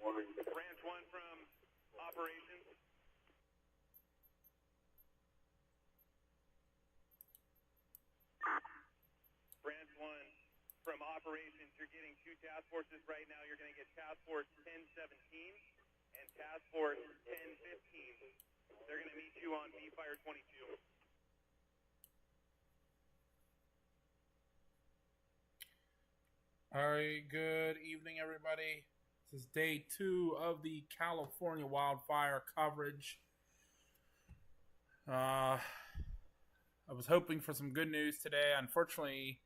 Branch 1 from operations. Branch 1 from operations, you're getting 2 task forces right now. You're going to get Task Force 1017 and Task Force 1015. They're going to meet you on Fire 22. All right, good evening, everybody. This is day 2 of the California wildfire coverage. I was hoping for some good news today. Unfortunately,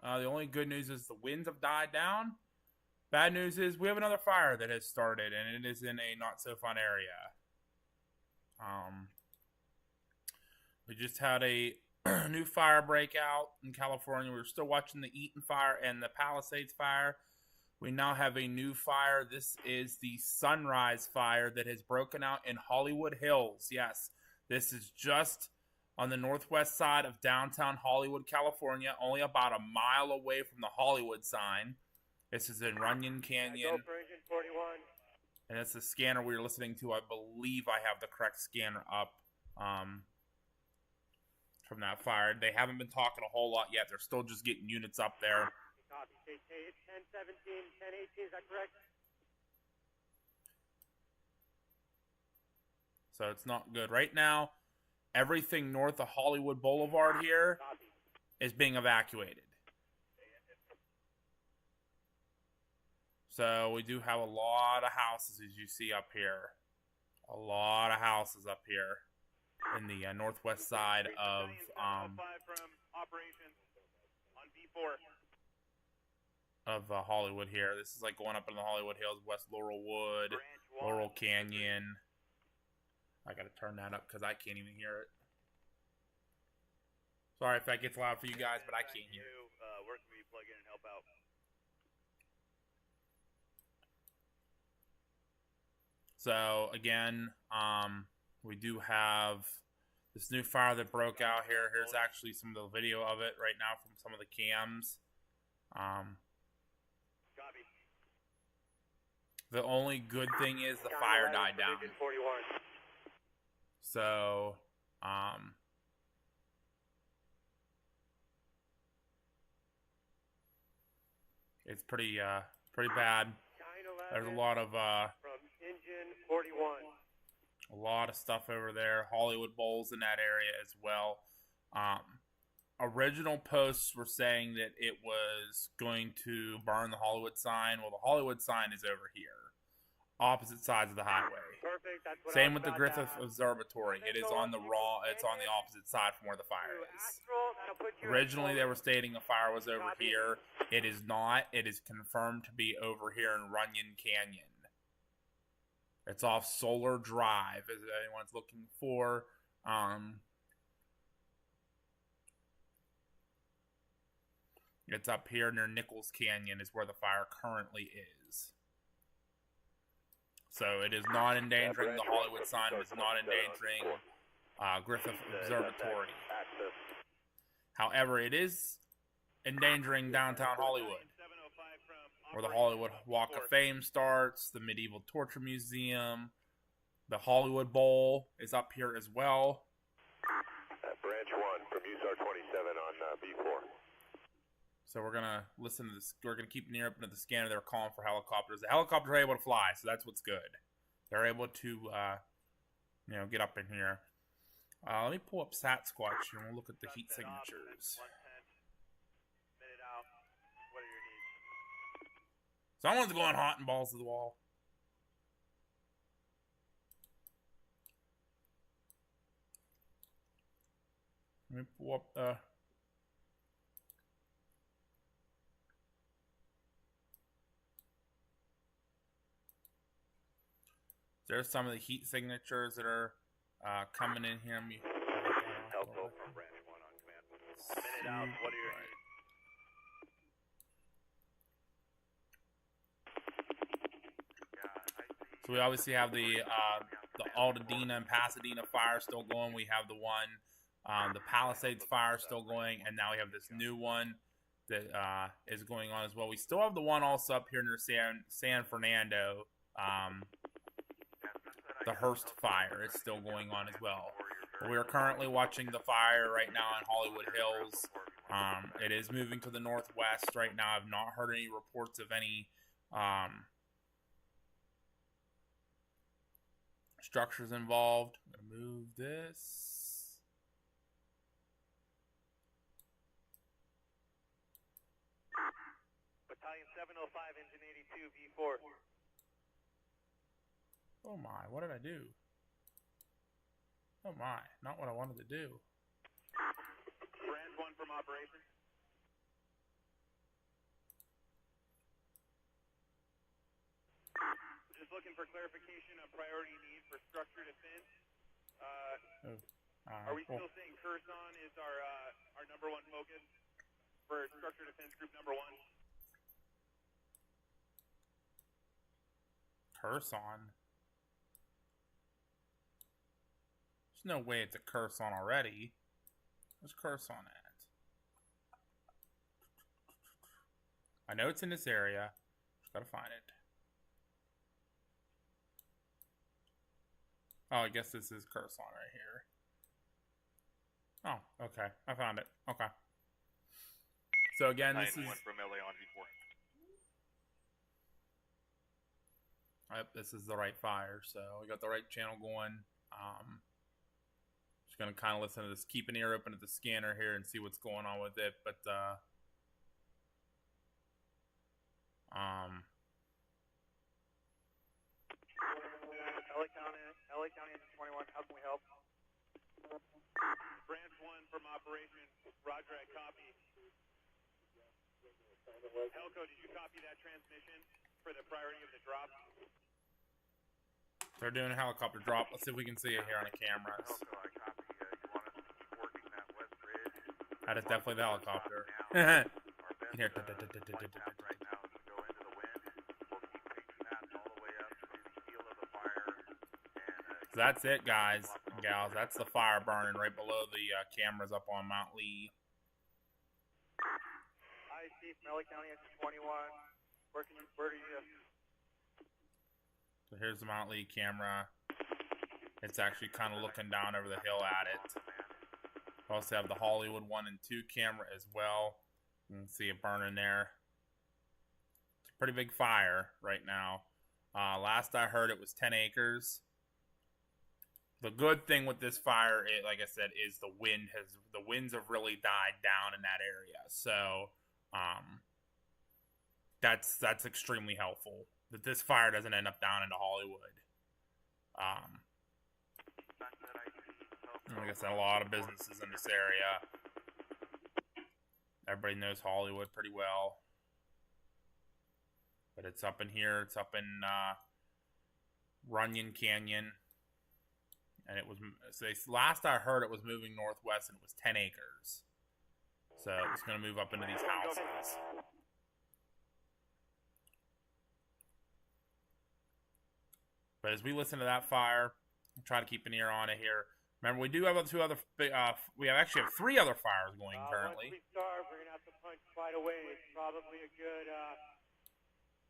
the only good news is the winds have died down. Bad news is we have another fire that has started, and it is in a not-so-fun area. We just had a new fire breakout in California. We're still watching the Eaton fire and the Palisades fire. We now have a new fire. This is the Sunrise fire that has broken out in Hollywood Hills. Yes, this is just on the northwest side of downtown Hollywood, California, only about a mile away from the Hollywood sign. This is in Runyon Canyon. And it's the scanner we were listening to. I believe I have the correct scanner up from that fire. They haven't been talking a whole lot yet. They're still just getting units up there. Copy. 1017, 1018, is that correct? So it's not good. Right now, everything north of Hollywood Boulevard here is being evacuated. So we do have a lot of houses, as you see up here. A lot of houses up here in the northwest side of Hollywood here. This is like going up in the Hollywood Hills, West Laurel Wood, Laurel Canyon. I gotta turn that up because I can't even hear it. Sorry if that gets loud for you guys, but I can't hear it. Where can we plug in and help out? So again, we do have this new fire that broke out here. Here's actually some of the video of it right now from some of the cams. The only good thing is the fire died down. So, it's pretty bad. There's a lot of a lot of stuff over there. Hollywood Bowls in that area as well. Original posts were saying that it was going to burn the Hollywood sign. Well, the Hollywood sign is over here, opposite sides of the highway. Perfect. Same with the Griffith Observatory. It is on the it's on the opposite side from where the fire is. Originally, they were stating the fire was over here. It is not. It is confirmed to be over here in Runyon Canyon. It's off Solar Drive, as anyone's looking for. It's up here near Nichols Canyon is where the fire currently is. So it is not endangering the Hollywood sign. It is not endangering Griffith Observatory. However, it is endangering downtown Hollywood, where the Hollywood Walk of Fame starts, the Medieval Torture Museum, the Hollywood Bowl is up here as well. Branch 1 from USAR 27 on B4. So we're going to listen to this. We're going to keep near up into the scanner. They're calling for helicopters. The helicopters are able to fly, so that's what's good. They're able to, get up in here. Let me pull up Sasquatch and we'll look at the heat signatures. Someone's going hot and balls to the wall. Let me pull up the... There's some of the heat signatures that are coming in here. Helpful from Branch 1 on command. Minute out. What are your needs? So we obviously have the Altadena and Pasadena fire still going. We have the one, the Palisades fire still going, and now we have this new one that is going on as well. We still have the one also up here near San Fernando the Hearst fire is still going on as well. But we are currently watching the fire right now in Hollywood Hills. It is moving to the northwest right now. I've not heard any reports of any structures involved. I'm going to move this. Battalion 705, Engine 82, V4. Oh my, what did I do? Oh my, not what I wanted to do. Branch 1 from operations. Just looking for clarification on priority need for structure defense. Are we still saying Kherson is our number one focus for structure defense group number 1? Kherson? There's no way it's a Kherson already. Where's Kherson at? I know it's in this area. Just gotta find it. Oh, I guess this is Kherson right here. Oh, okay. I found it. Okay. So again, this is... from LA on V4. Yep, this is the right fire, so we got the right channel going. Just gonna kind of listen to this, keep an ear open at the scanner here and see what's going on with it. But LA County Engine 21, how can we help? Branch 1 from operations. Roger, I copy. Elko, did you copy that transmission for the priority of the drop? they're doing a helicopter drop. Let's see if we can see it here on the cameras. That is definitely the helicopter. Here. So that's it, guys and gals. That's the fire burning right below the cameras up on Mount Lee. Hi, Steve, LA County Engine 21. Where are you? So here's the Mount Lee camera. It's actually kind of looking down over the hill at it. We also have the Hollywood 1 and 2 camera as well. You can see it burning there. It's a pretty big fire right now. Last I heard, it was 10 acres. The good thing with this fire, like I said, is the winds have really died down in that area. So that's extremely helpful. That this fire doesn't end up down into Hollywood. Like I said, a lot of businesses in this area. Everybody knows Hollywood pretty well. But it's up in here. It's up in Runyon Canyon. And it was, last I heard, it was moving northwest, and it was 10 acres. So it's going to move up into these houses. But as we listen to that fire, we'll try to keep an ear on it here. Remember, we do have two other, we actually have 3 other fires going currently. Once we start, we're going to have to punch quite a ways. Probably a good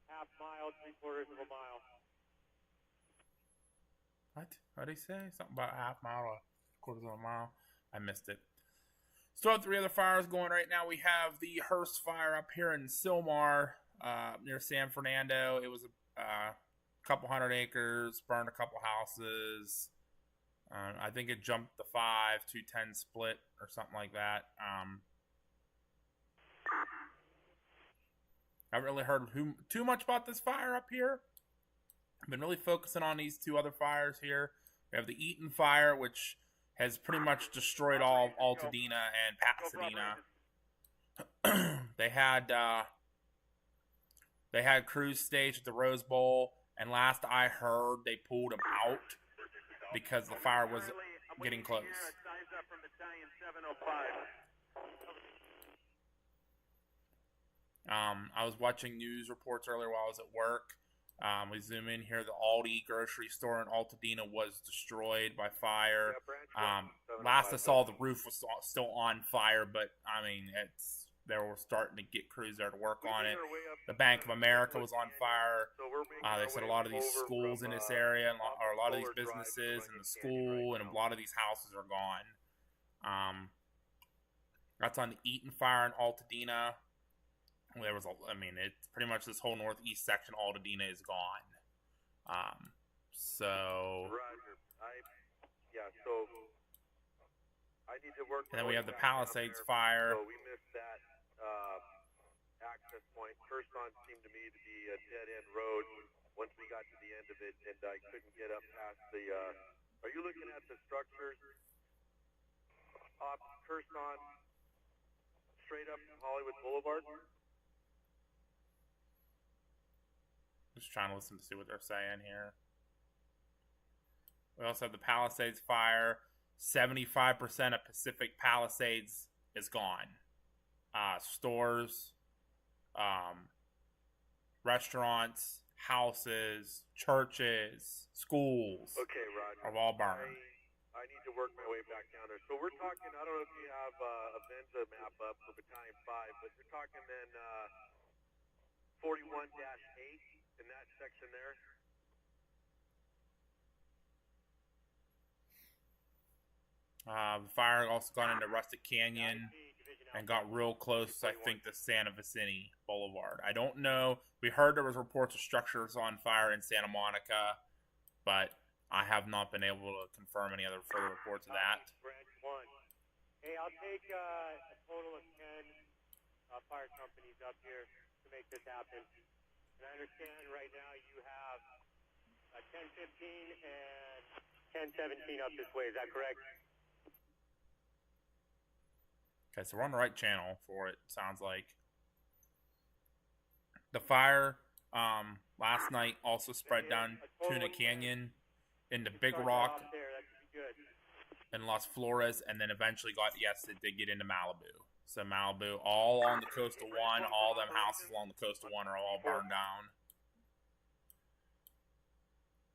half mile, 3/4 of a mile. What? What did he say? Something about a half mile or 1/4 of a mile? I missed it. Still have 3 other fires going right now. We have the Hearst fire up here in Sylmar, near San Fernando. It was a couple hundred acres, burned a couple houses. I think it jumped the 5-2-10 split or something like that. I haven't really heard too much about this fire up here. I've been really focusing on these 2 other fires here. We have the Eaton fire, which has pretty much destroyed all of Altadena and Pasadena. They had crews staged at the Rose Bowl, and last I heard, they pulled them out because the fire was getting close. I was watching news reports earlier while I was at work. We zoom in here. The Aldi grocery store in Altadena was destroyed by fire. Last I saw, the roof was still on fire, but I mean, they were starting to get crews there to work on it. The Bank of America was on fire. They said a lot of these schools in this area, or a lot of these businesses and the school and a lot of these houses are gone. That's on the Eaton Fire in Altadena. There was it's pretty much this whole northeast section. Altadena is gone. Roger. So I need to work. And then we have the Palisades fire. So we missed that access point. Tucson seemed to me to be a dead-end road once we got to the end of it, and I couldn't get up past the... are you looking at the structures off Tucson straight up Hollywood Boulevard? Just trying to listen to see what they're saying here. We also have the Palisades fire. 75% of Pacific Palisades is gone. Stores, restaurants, houses, churches, schools. Okay, Roger. Are all burned. I need to work my way back down there. So we're talking, I don't know if you have a Venza map up for Battalion 5, but you're talking then 41-8 in that section there. The fire also got into Rustic Canyon and got real close, I think, to Santa Vicini Boulevard. I don't know. We heard there was reports of structures on fire in Santa Monica, but I have not been able to confirm any other further reports of that. Branch 1. Hey, I'll take a total of 10 fire companies up here to make this happen. And I understand right now you have 1015 and 1017 up this way. Is that correct? Okay, so we're on the right channel for it, sounds like. The fire last night also spread down Tuna Canyon into Big Rock and Las Flores, and then eventually it did get into Malibu. So Malibu, all on the coast of 1, all them houses along the coast of 1 are all burned down.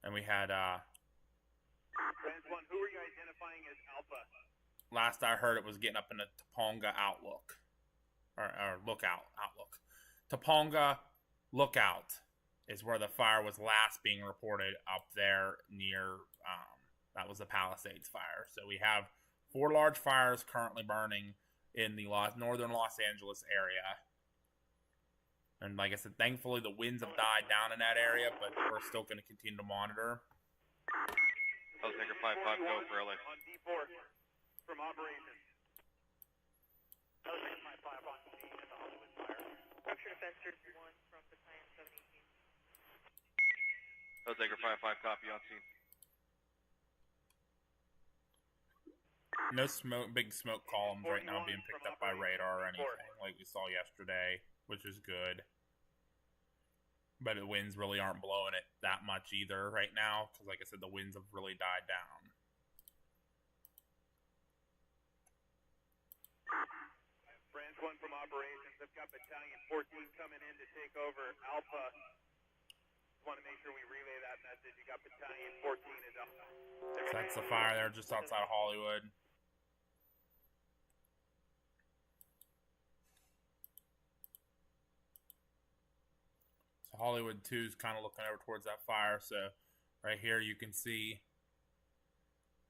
And we had Branch 1, who are you identifying as Alpha? Last I heard, it was getting up in the Topanga Outlook. Or Lookout Outlook. Topanga Lookout is where the fire was last being reported up there near, that was the Palisades fire. So we have 4 large fires currently burning in the northern Los Angeles area. And like I said, thankfully the winds have died down in that area, but we're still going to continue to monitor. Palisades 5-5, go for LA. On D4. From operations. Palisades 5-5 on scene at the Hollywood fire. Structure defense 1 from Battalion 718. Palisades 5-5, copy on scene. No big smoke columns right now being picked up by radar or anything like we saw yesterday, which is good. But the winds really aren't blowing it that much either right now, because like I said, the winds have really died down. Branch 1 from operations. I've got Battalion 14 coming in to take over Alpha. Want to make sure we relay that message. You got Battalion 14 is Alpha. So that's the fire there just outside of Hollywood. So Hollywood 2 is kind of looking over towards that fire. So right here you can see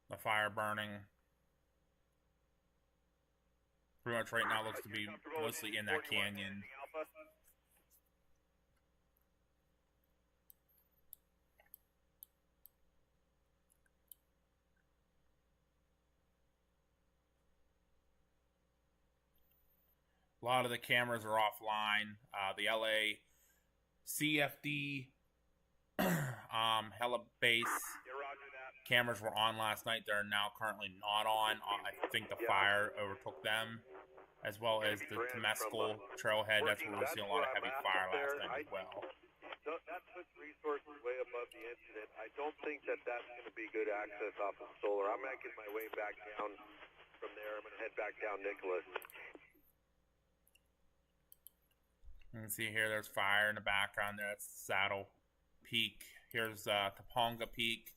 the fire burning. Pretty much right now looks to be mostly in that canyon. A lot of the cameras are offline. The LA CFD Hella base cameras were on last night. They're now currently not on. I think the fire overtook them, as well as the Temescal trailhead. That's where we're seeing a lot of heavy fire last night as well. That puts resources way above the incident. I don't think that that's going to be good access off of Solar. I'm making my way back down from there. I'm going to head back down Nicholas. You can see here there's fire in the background there. That's Saddle Peak. Here's Topanga Peak.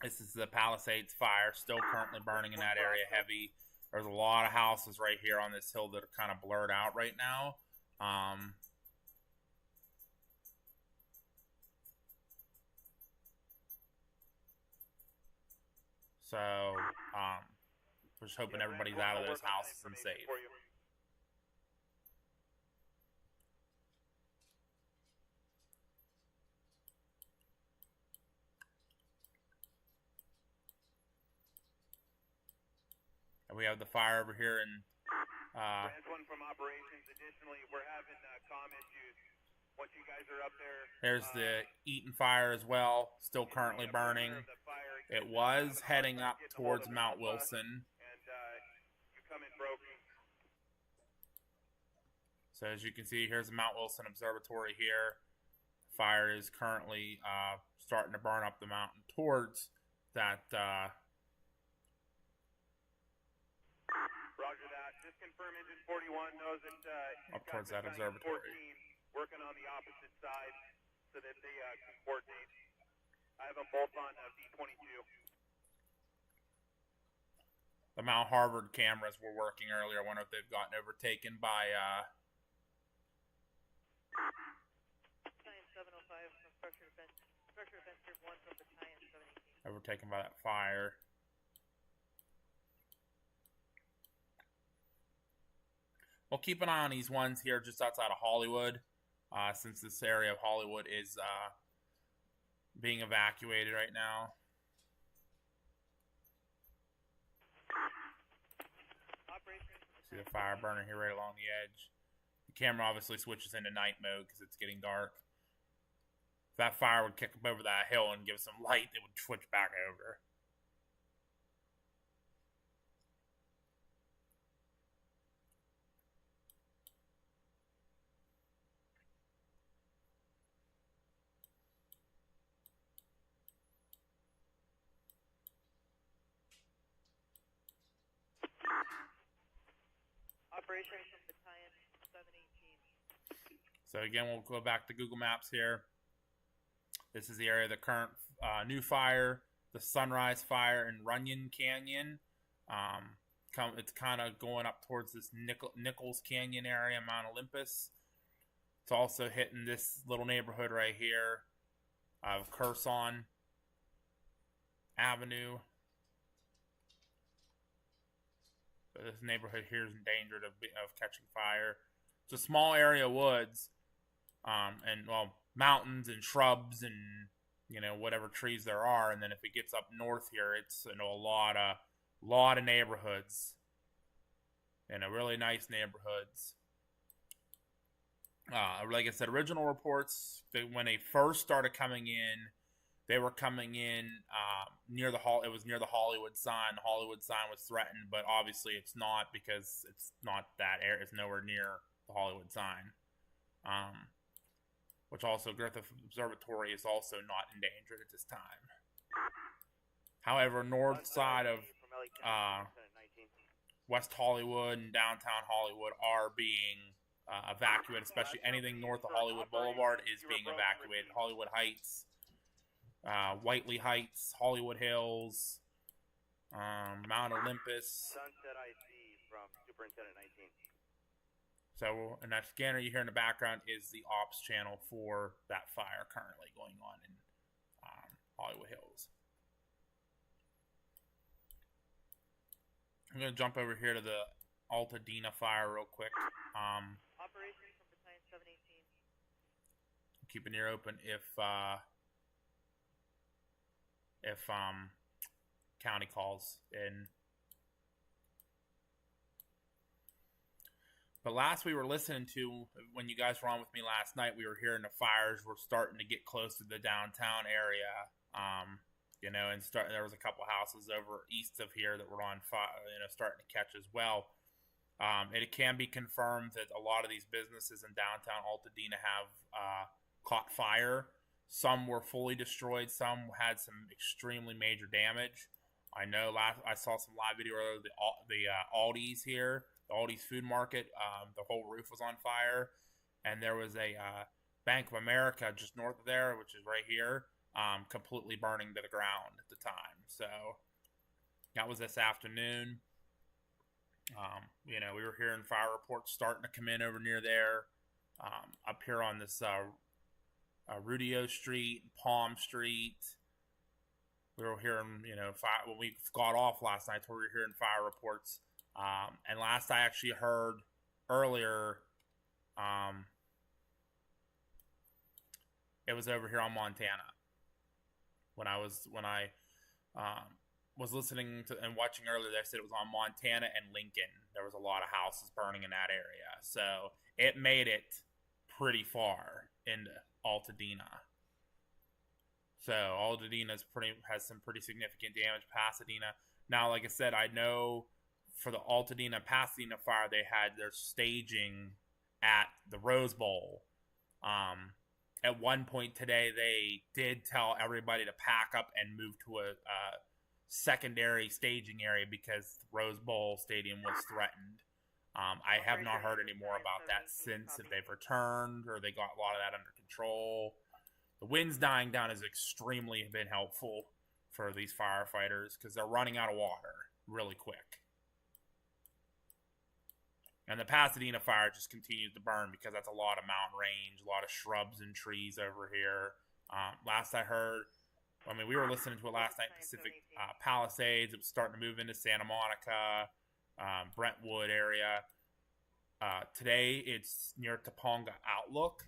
This is the Palisades fire, still currently burning in that area heavy. There's a lot of houses right here on this hill that are kind of blurred out right now. We're just hoping everybody's out of those houses and safe. And we have the fire over here in Branch 1 from operations. Additionally, we're having comm issues. Once you guys are up there, there's the Eaton fire as well, still currently burning. It was heading up towards Mount Wilson. And you come in broken. So as you can see, here's the Mount Wilson Observatory here. Fire is currently starting to burn up the mountain towards that. Roger that. Just confirm engine 41 knows that up towards that observatory. 14 working on the opposite side so that they can coordinate. I have a bolt on B-22. The Mount Harvard cameras were working earlier. I wonder if they've gotten overtaken by Battalion 705 from structure defense 1 from Battalion 718. overtaken by that fire. We'll keep an eye on these ones here just outside of Hollywood, since this area of Hollywood is being evacuated right now. See the fire burning here right along the edge. The camera obviously switches into night mode because it's getting dark. If that fire would kick up over that hill and give some light, it would switch back over. Operation from Battalion 718. So again, we'll go back to Google Maps here. This is the area of the current new fire, the Sunrise Fire in Runyon Canyon. It's kind of going up towards this Nichols Canyon area, Mount Olympus. It's also hitting this little neighborhood right here of Curson Avenue. So this neighborhood here is in danger of catching fire. It's a small area of woods, and well, mountains and shrubs and whatever trees there are. And then if it gets up north here, it's a lot of neighborhoods, really nice neighborhoods. Like I said, original reports when they first started coming in, they were coming in near the It was near the Hollywood sign. The Hollywood sign was threatened, but obviously it's not because it's not that area. It's nowhere near the Hollywood sign. Which also Griffith Observatory is also not endangered at this time. However, north side of West Hollywood and downtown Hollywood are being evacuated, especially anything north of Hollywood Boulevard is being evacuated. Hollywood Heights, Whiteley Heights, Hollywood Hills, Mount Olympus. Sunset IC from Superintendent 19. So, and that scanner you hear in the background is the ops channel for that fire currently going on in Hollywood Hills. I'm going to jump over here to the Altadena fire real quick. Operation from Battalion 718. Keep an ear open if county calls in. But last we were listening to, when you guys were on with me last night, we were hearing the fires were starting to get close to the downtown area. And there was a couple houses over east of here that were on fire, starting to catch as well. It can be confirmed that a lot of these businesses in downtown Altadena have caught fire. Some were fully destroyed. Some had some extremely major damage. I know I saw some live video of the Aldi's here, the Aldi's food market. The whole roof was on fire. And there was a Bank of America just north of there, which is right here, completely burning to the ground at the time. So that was this afternoon. You know, we were hearing fire reports starting to come in over near there. Up here on this Rudio Street, Palm Street. We were hearing, you know, when we got off last night, we were hearing fire reports. And last I actually heard earlier, it was over here on Montana. When I was listening to and watching earlier, they said it was on Montana and Lincoln. There was a lot of houses burning in that area, so it made it pretty far into Altadena. So Altadena has some pretty significant damage. Pasadena. Now, like I said, I know for the Altadena Pasadena fire, they had their staging at the Rose Bowl. At one point today, they did tell everybody to pack up and move to a secondary staging area because the Rose Bowl Stadium was threatened. I have not heard any more about that since, if they've returned or they got a lot of that under control. The winds dying down has extremely been helpful for these firefighters because they're running out of water really quick. And the Pasadena fire just continues to burn because that's a lot of mountain range, a lot of shrubs and trees over here. Last I heard, I mean, we were listening to it last night, Pacific Palisades. It was starting to move into Santa Monica, Brentwood area. Today, it's near Topanga Outlook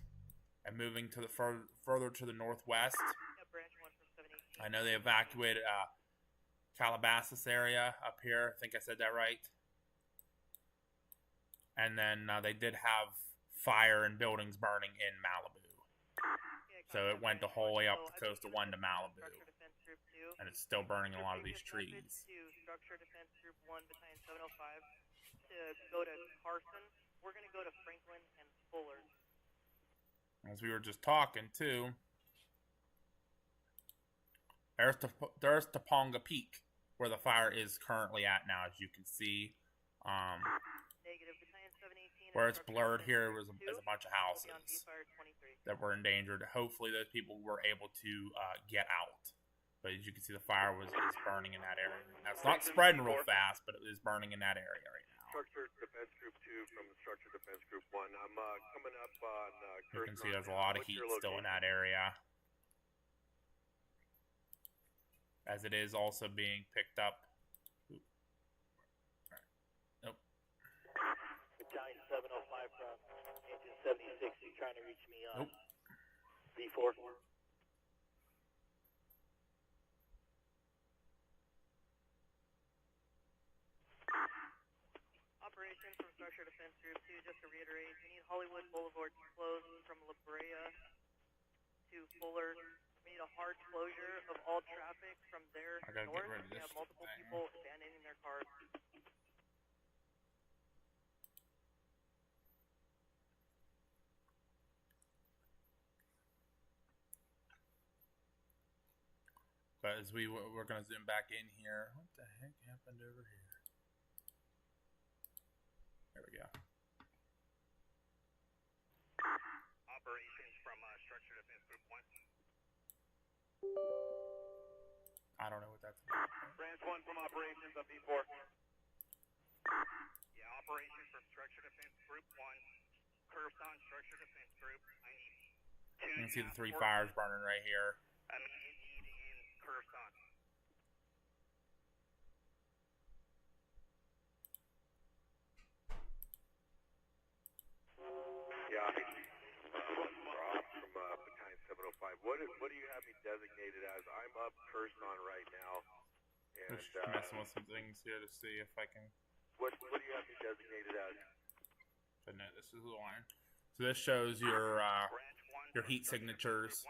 and moving to the further to the northwest. I know they evacuated Calabasas area up here. I think I said that right. And then they did have fire and buildings burning in Malibu. So it went the whole way up the coast of 1 to Malibu. And it's still burning a lot of these trees. Structure Defense Group 1, Battalion 705, to go to Carson. We're going to go to Franklin and Fuller. As we were just talking, too, there's Topanga Peak, where the fire is currently at now, as you can see. Negative. Battalion 718. Where it's blurred here is a bunch of houses that were endangered. Hopefully those people were able to get out. But as you can see, the fire is burning in that area. Now, it's not spreading real fast, but it is burning in that area right now. Structure Defense Group 2 from Structure Defense Group 1. I'm coming up on you can see there's a lot of heat still in that area. As it is also being picked up. Nope. Battalion 705 from engine 76. You trying to reach me on nope. V4? Operation from Structure Defense Group 2, just to reiterate, we need Hollywood Boulevard closed from La Brea to Fuller. We need a hard closure of all traffic from there north. We have multiple people abandoning their cars. But as we're going to zoom back in here. What the heck happened over here? There we go. Operations from Structure Defense Group 1. I don't know what that's about. Branch 1 from Operations on B4. Yeah, Operations from Structure Defense Group 1. Curves on Structure Defense Group. I need 2. You can see the 3 fires burning right here. Immediate need in curves on. Yeah, Rob from Battalion 705. What do you have me designated as? I'm up Curson right now. And, Just messing with some things here to see if I can. What do you have me designated as? But no, this is the line. So this shows your heat signatures.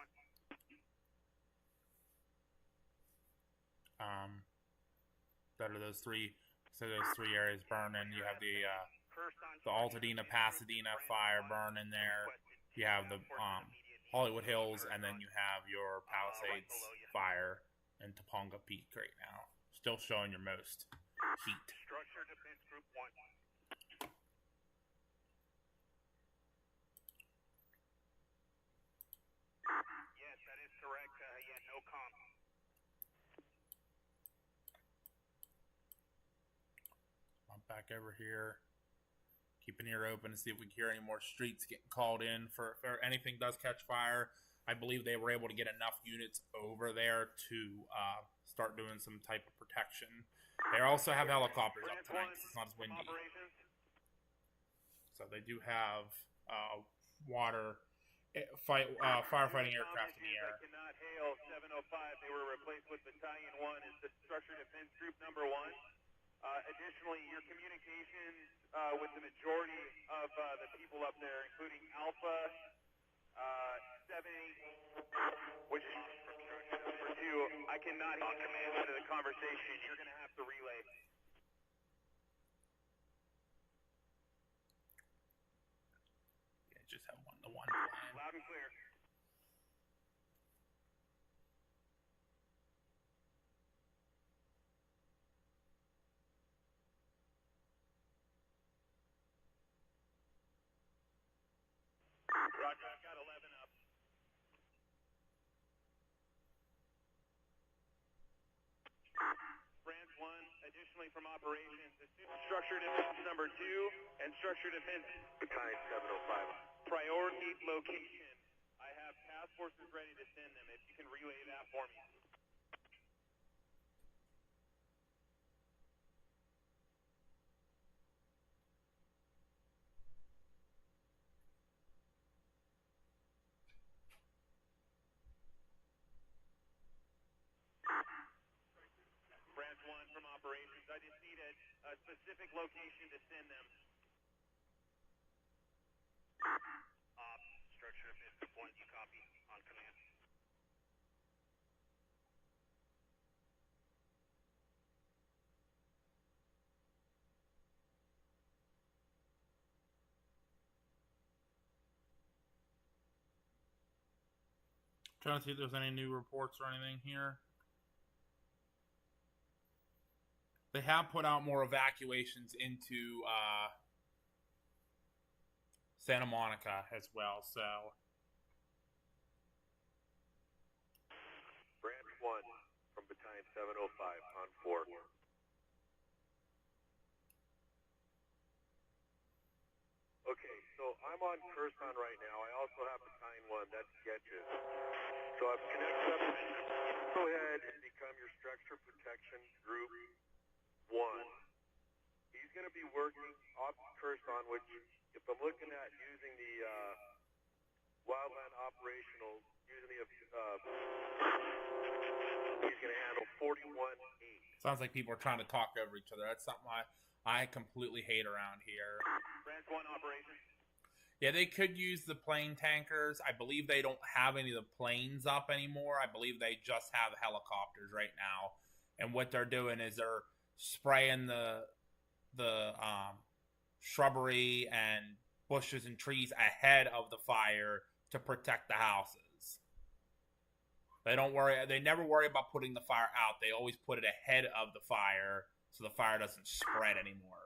That are those 3. So those 3 areas burning. You have the Altadena Pasadena fire burning there. You have the Hollywood Hills, and then you have your Palisades fire in Topanga Peak right now. Still showing your most heat. Structure Defense Group 1. Yes, that is correct. Yeah, no comp. back over here. Keep an ear open to see if we can hear any more streets getting called in for if anything does catch fire. I believe they were able to get enough units over there to start doing some type of protection. They also have helicopters up tonight because it's not as windy. So they do have firefighting aircraft in the air. I cannot hail 705. They were replaced with Battalion 1 as the Structure Defense Group number 1. Additionally, your communications with the majority of the people up there, including Alpha 7, which is for 2, I cannot on command into the conversation. You're going to have to relay. Yeah, just have one-to-one plan. Loud and clear. Roger, I've got 11 up. Branch 1, additionally from operations, Structure Defense number 2 and Structure Defense Battalion 705. priority location. I have task forces ready to send them if you can relay that for me. Branch 1 from operations. I just need a specific location to send them. Structure Defense 1, you copy on command. Trying to see if there's any new reports or anything here. They have put out more evacuations into Santa Monica as well, so. Branch 1 from Battalion 705 on 4. Okay, so I'm on Kherson right now. I also have Battalion 1, that's sketches. So I've connected up. Go ahead and become your structure protection group 1. He's going to be working off Kherson, which, if I'm looking at using the wildland operational, using the he's going to handle 41-8. Sounds like people are trying to talk over each other. That's something I completely hate around here. Branch 1 operations. Yeah, they could use the plane tankers. I believe they don't have any of the planes up anymore. I believe they just have helicopters right now. And what they're doing is they're spraying the shrubbery and bushes and trees ahead of the fire to protect the houses. They never worry about putting the fire out. They always put it ahead of the fire so the fire doesn't spread anymore.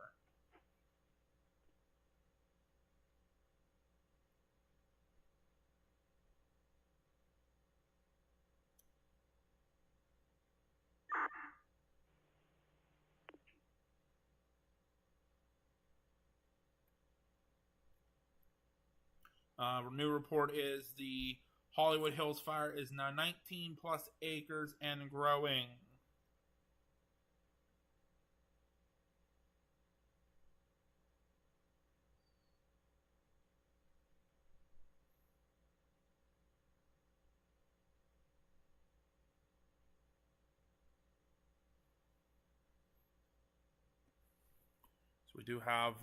New report is the Hollywood Hills fire is now 19 plus acres and growing. So we do have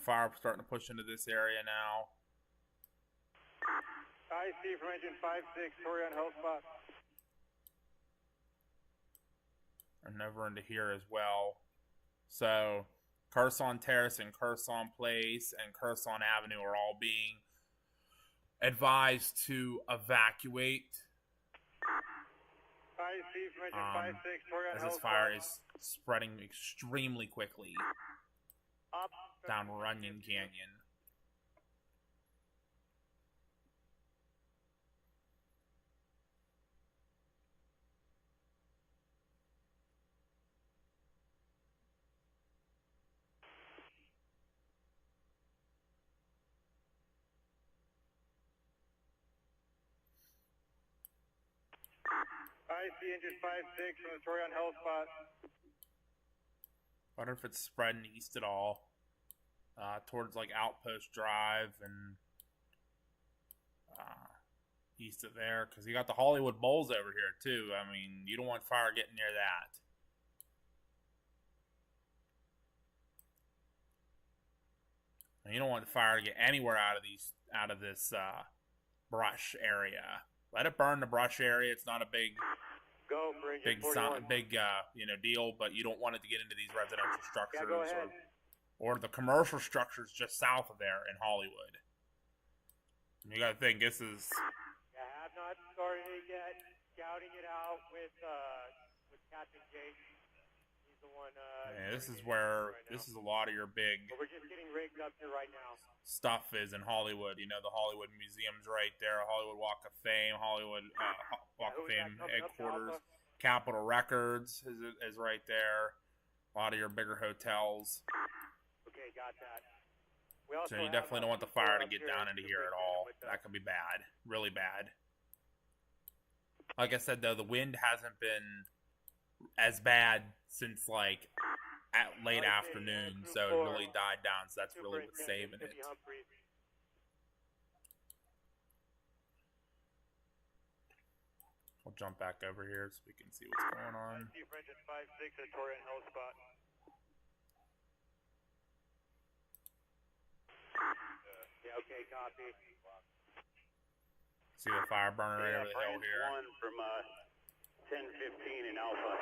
fire starting to push into this area now. I see from engine 5-6, Tori on hell spot. And over into here as well. So Kherson Terrace and Kherson Place and Kherson Avenue are all being advised to evacuate. I see from engine 5-6, Tori on as hell this spot. fire is spreading extremely quickly Up. down Runyon Canyon. I see engine 5-6 from the Torion Hill spot. Wonder if it's spreading east at all, towards like Outpost Drive and east of there, because you got the Hollywood Bowls over here too. I mean, you don't want fire getting near that. And you don't want the fire to get anywhere out of this brush area. Let it burn the brush area. It's not a big deal, but you don't want it to get into these residential structures or the commercial structures just south of there in Hollywood. And you got to think this is. I have not started it yet. Scouting it out with Captain Jake. He's the one. Yeah, this is where this is a lot of your big. But we're just getting rigged up here right now. Stuff is in Hollywood. You know, the Hollywood Museum's right there, Hollywood Walk of Fame, Hollywood Walk of Fame headquarters, Capitol Records is right there. A lot of your bigger hotels. Okay, got that. So you definitely don't want the fire to get down into here at all. That could be bad, really bad. Like I said, though, the wind hasn't been as bad since like at late afternoon, so it really died down. So that's really what's saving it. We'll jump back over here so we can see what's going on. Chief Engine 5-6 at Torian Hill spot. Yeah, okay, copy. See the fire burning right over the hill here. One from 10-15 in Alpha.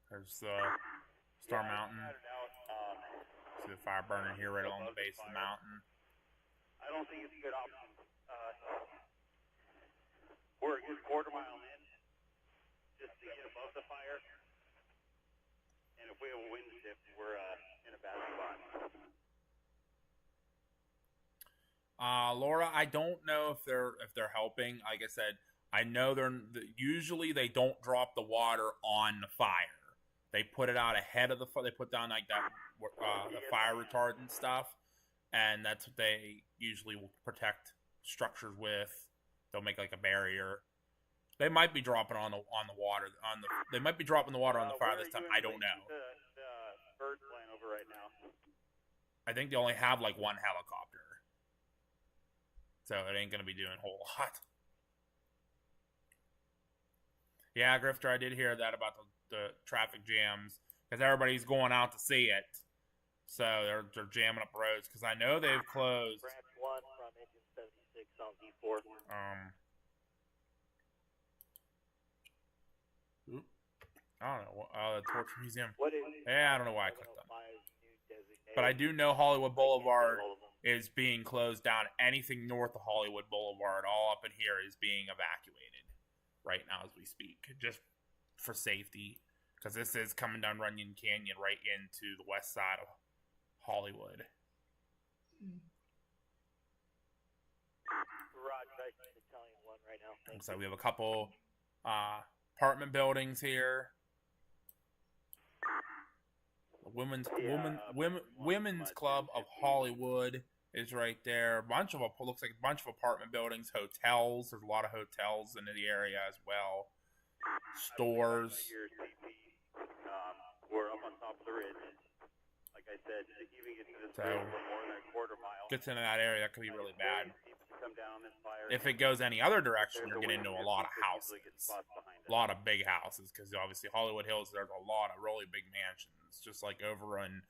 There's Star Mountain. See the fire burning here right along the base of the mountain. I don't think it's a good option. We're a good quarter-mile in, just to get above the fire. And if we have a wind shift, we're in a bad spot. Laura, I don't know if they're helping. Like I said, I know usually they don't drop the water on the fire. They put it out ahead of the fire. They put down like that the fire retardant stuff, and that's what they usually will protect structures with. They'll make like a barrier. They might be dropping on the water They might be dropping the water on the fire this time. I don't know. The bird flying over right now. I think they only have like one helicopter, so it ain't gonna be doing a whole lot. Yeah, Grifter, I did hear that about the traffic jams because everybody's going out to see it, so they're jamming up roads because I know they've closed. Branch 1 from engine 76 on V4. I don't know. The Torch Museum. What is? Yeah, I don't know why I clicked on it. But I do know Hollywood Boulevard is being closed down. Anything north of Hollywood Boulevard, all up in here, is being evacuated right now as we speak, just for safety, because this is coming down Runyon Canyon right into the west side of Hollywood. Roger, Italian 1 right now. Thank So we have a couple apartment buildings here. The Women's Club of Hollywood is right there. Looks like a bunch of apartment buildings, hotels. There's a lot of hotels in the area as well. Stores. We're up on top of the ridge. Like I said, even get to this ridge for more than a quarter mile. Gets into that area, that could be really bad. Come down this fire. If it goes any other direction, you're getting into a lot of houses. A lot of big houses, because obviously Hollywood Hills, there's a lot of really big mansions, just like over in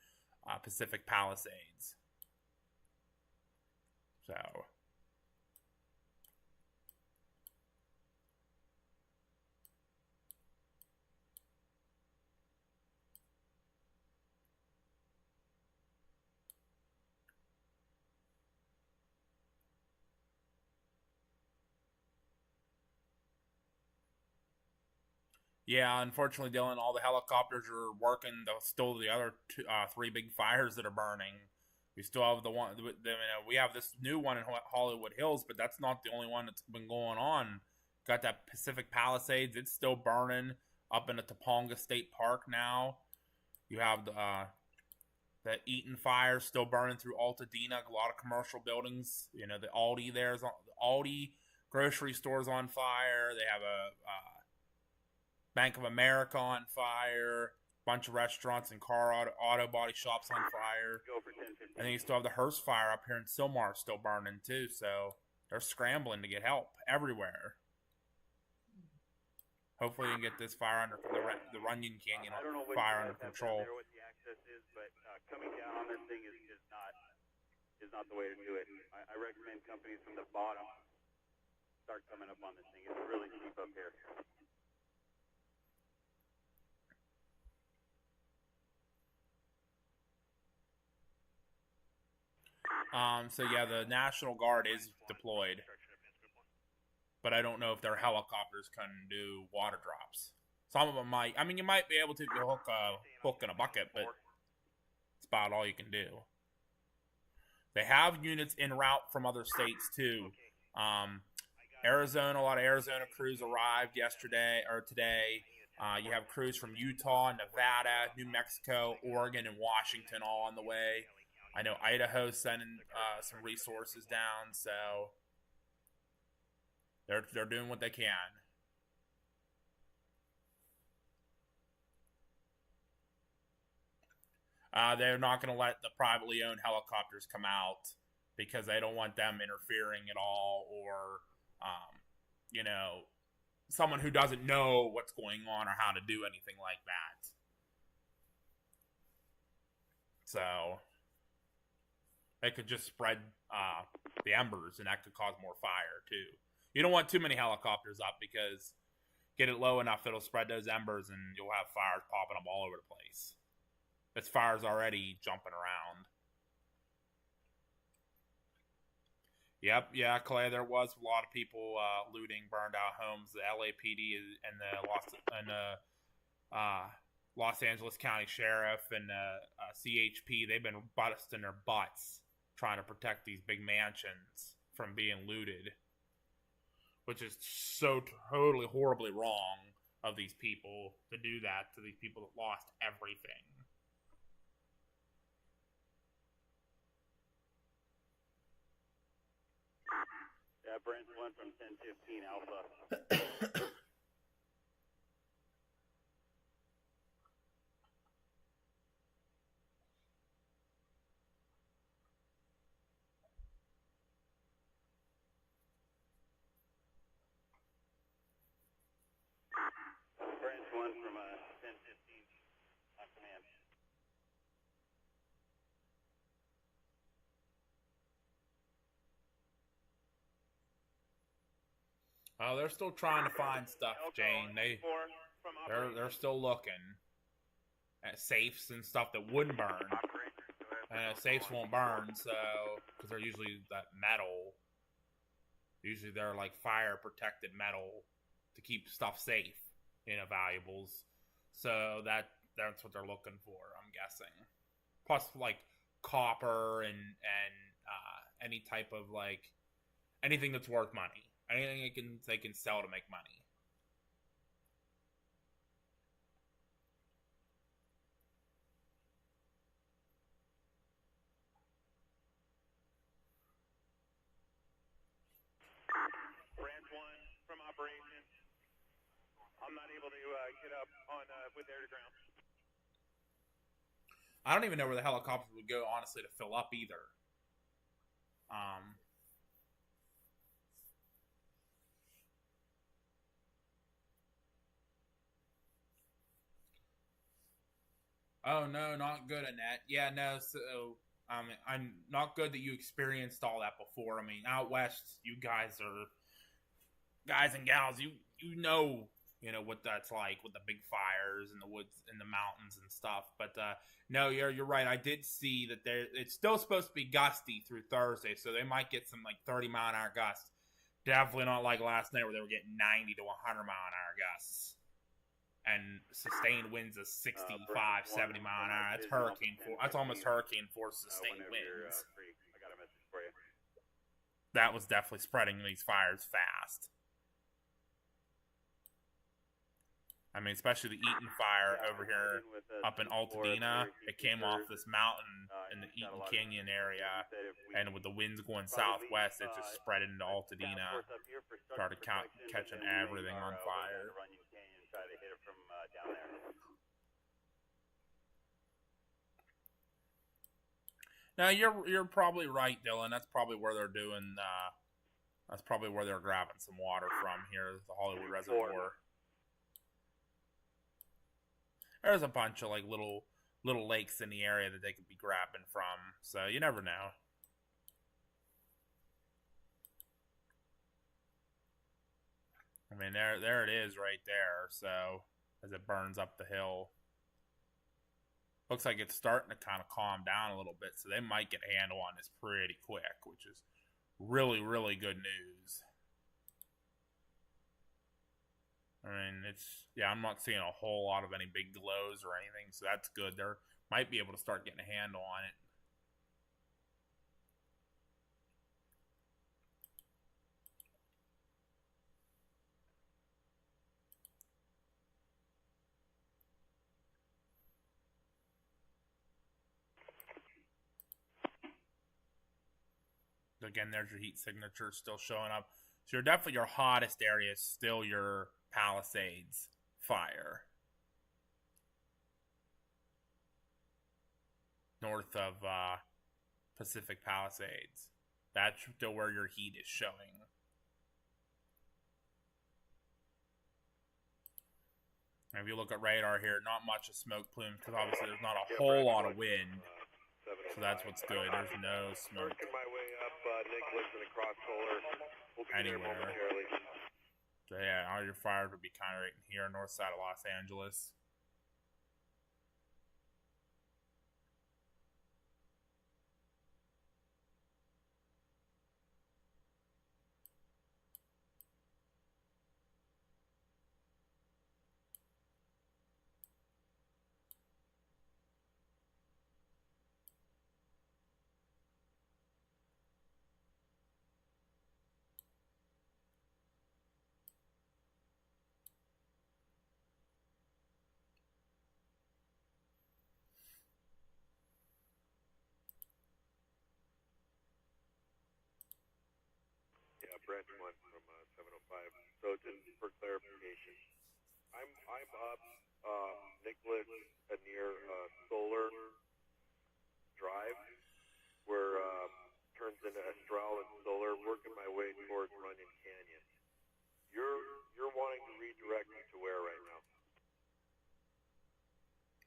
Pacific Palisades. So. Yeah, unfortunately, Dylan, all the helicopters are working. Still, the other three big fires that are burning. We still have we have this new one in Hollywood Hills, but that's not the only one that's been going on. Got that Pacific Palisades; it's still burning up in the Topanga State Park now. You have The Eaton fire still burning through Altadena. A lot of commercial buildings. You know, the Aldi there's the Aldi grocery stores on fire. They have a Bank of America on fire. Bunch of restaurants and auto body shops on fire. And then you still have the Hearst fire up here in Sylmar still burning too. So they're scrambling to get help everywhere. Hopefully, you can get this fire under the Runyon Canyon fire under control. What the access is, but coming down on this thing is not the way to do it. I recommend companies from the bottom start coming up on this thing. It's really steep up here. So yeah, the National Guard is deployed, but I don't know if their helicopters can do water drops. Some of them might. I mean, you might be able to hook a hook in a bucket, but it's about all you can do. They have units en route from other states too. Arizona, a lot of Arizona crews arrived yesterday or today. You have crews from Utah, Nevada, New Mexico, Oregon, and Washington all on the way. I know Idaho's sending some resources down, so they're doing what they can. They're not going to let the privately owned helicopters come out because they don't want them interfering at all, or you know, someone who doesn't know what's going on or how to do anything like that. So it could just spread the embers, and that could cause more fire too. You don't want too many helicopters up because get it low enough, it'll spread those embers, and you'll have fires popping up all over the place. This fire's already jumping around. Yep, yeah, Clay, there was a lot of people looting burned out homes. The LAPD and the Los Angeles County Sheriff and CHP, they've been busting their butts trying to protect these big mansions from being looted, which is so totally horribly wrong of these people to do that to these people that lost everything. Yeah, Brent's one from 1015 Alpha. Brent's one from 1015 on command. Oh, they're still trying to find stuff, Jane. They're still looking at safes and stuff that wouldn't burn. And safes won't burn, so because they're usually that metal. Usually they're like fire protected metal to keep stuff safe, you know, valuables. So that's what they're looking for, I'm guessing. Plus like copper and any type of like anything that's worth money. Anything they can sell to make money. Branch 1 from operations. I'm not able to get up on with air to ground. I don't even know where the helicopters would go, honestly, to fill up either. Oh, no, not good, Annette. Yeah, no, so, I'm not good that you experienced all that before. I mean, out west, you guys are, guys and gals, you know what that's like with the big fires in the woods, in the mountains and stuff. But, no, you're right. I did see that it's still supposed to be gusty through Thursday, so they might get some, like, 30-mile-an-hour gusts. Definitely not like last night where they were getting 90 to 100-mile-an-hour gusts. And sustained winds of 65, 70 mile an hour. That's hurricane force. That's almost hurricane force sustained winds. I got a message for you. That was definitely spreading these fires fast. I mean, especially the Eaton fire over here up in Altadena. It came off this mountain in the Eaton Canyon area, and with the winds going southwest, it just spread into Altadena, started catching everything on fire. Now you're probably right, Dylan. That's probably where they're doing. That's probably where they're grabbing some water from here, the Hollywood Reservoir. There's a bunch of like little lakes in the area that they could be grabbing from, so you never know. I mean, there it is right there. So as it burns up the hill, looks like it's starting to kind of calm down a little bit. So they might get a handle on this pretty quick, which is really, really good news. I mean, I'm not seeing a whole lot of any big glows or anything, so that's good. They might be able to start getting a handle on it. Again, there's your heat signature still showing up. So your hottest area is still your Palisades fire. North of Pacific Palisades. That's still where your heat is showing. And if you look at radar here, not much of smoke plumes because obviously there's not a whole lot of wind. So that's what's good. There's no smoke anywhere. So yeah, all your fires would be kind of right here, north side of Los Angeles. Branch 1 from 705. So just for clarification, I'm up Nicholas near Solar Drive, where turns into Estral and Solar, working my way towards Runyon Canyon. You're wanting to redirect me to where right now?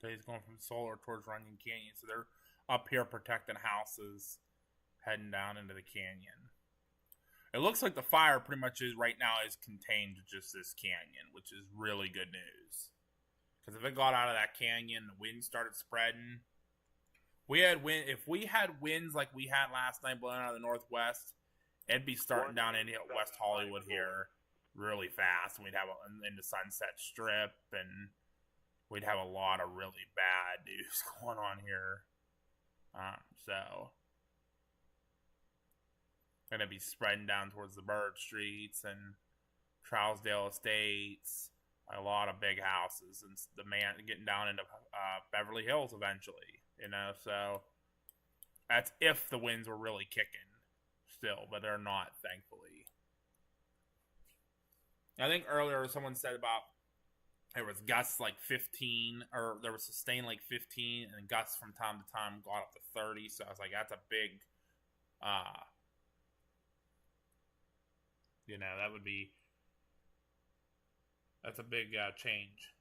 So he's going from Solar towards Runyon Canyon. So they're up here protecting houses, heading down into the canyon. It looks like the fire pretty much right now is contained to just this canyon, which is really good news. Because if it got out of that canyon, the wind started spreading. If we had winds like we had last night blowing out of the northwest, it'd be starting down into West Hollywood here really fast. And we'd have into Sunset Strip, and we'd have a lot of really bad news going on here. So going to be spreading down towards the Bird Streets and Trousdale Estates, a lot of big houses, and getting down into Beverly Hills eventually, so that's if the winds were really kicking still, but they're not, thankfully. I think earlier someone said about there was gusts like 15, or there was sustained like 15, and gusts from time to time got up to 30, so I was like, that's a big that's a big change.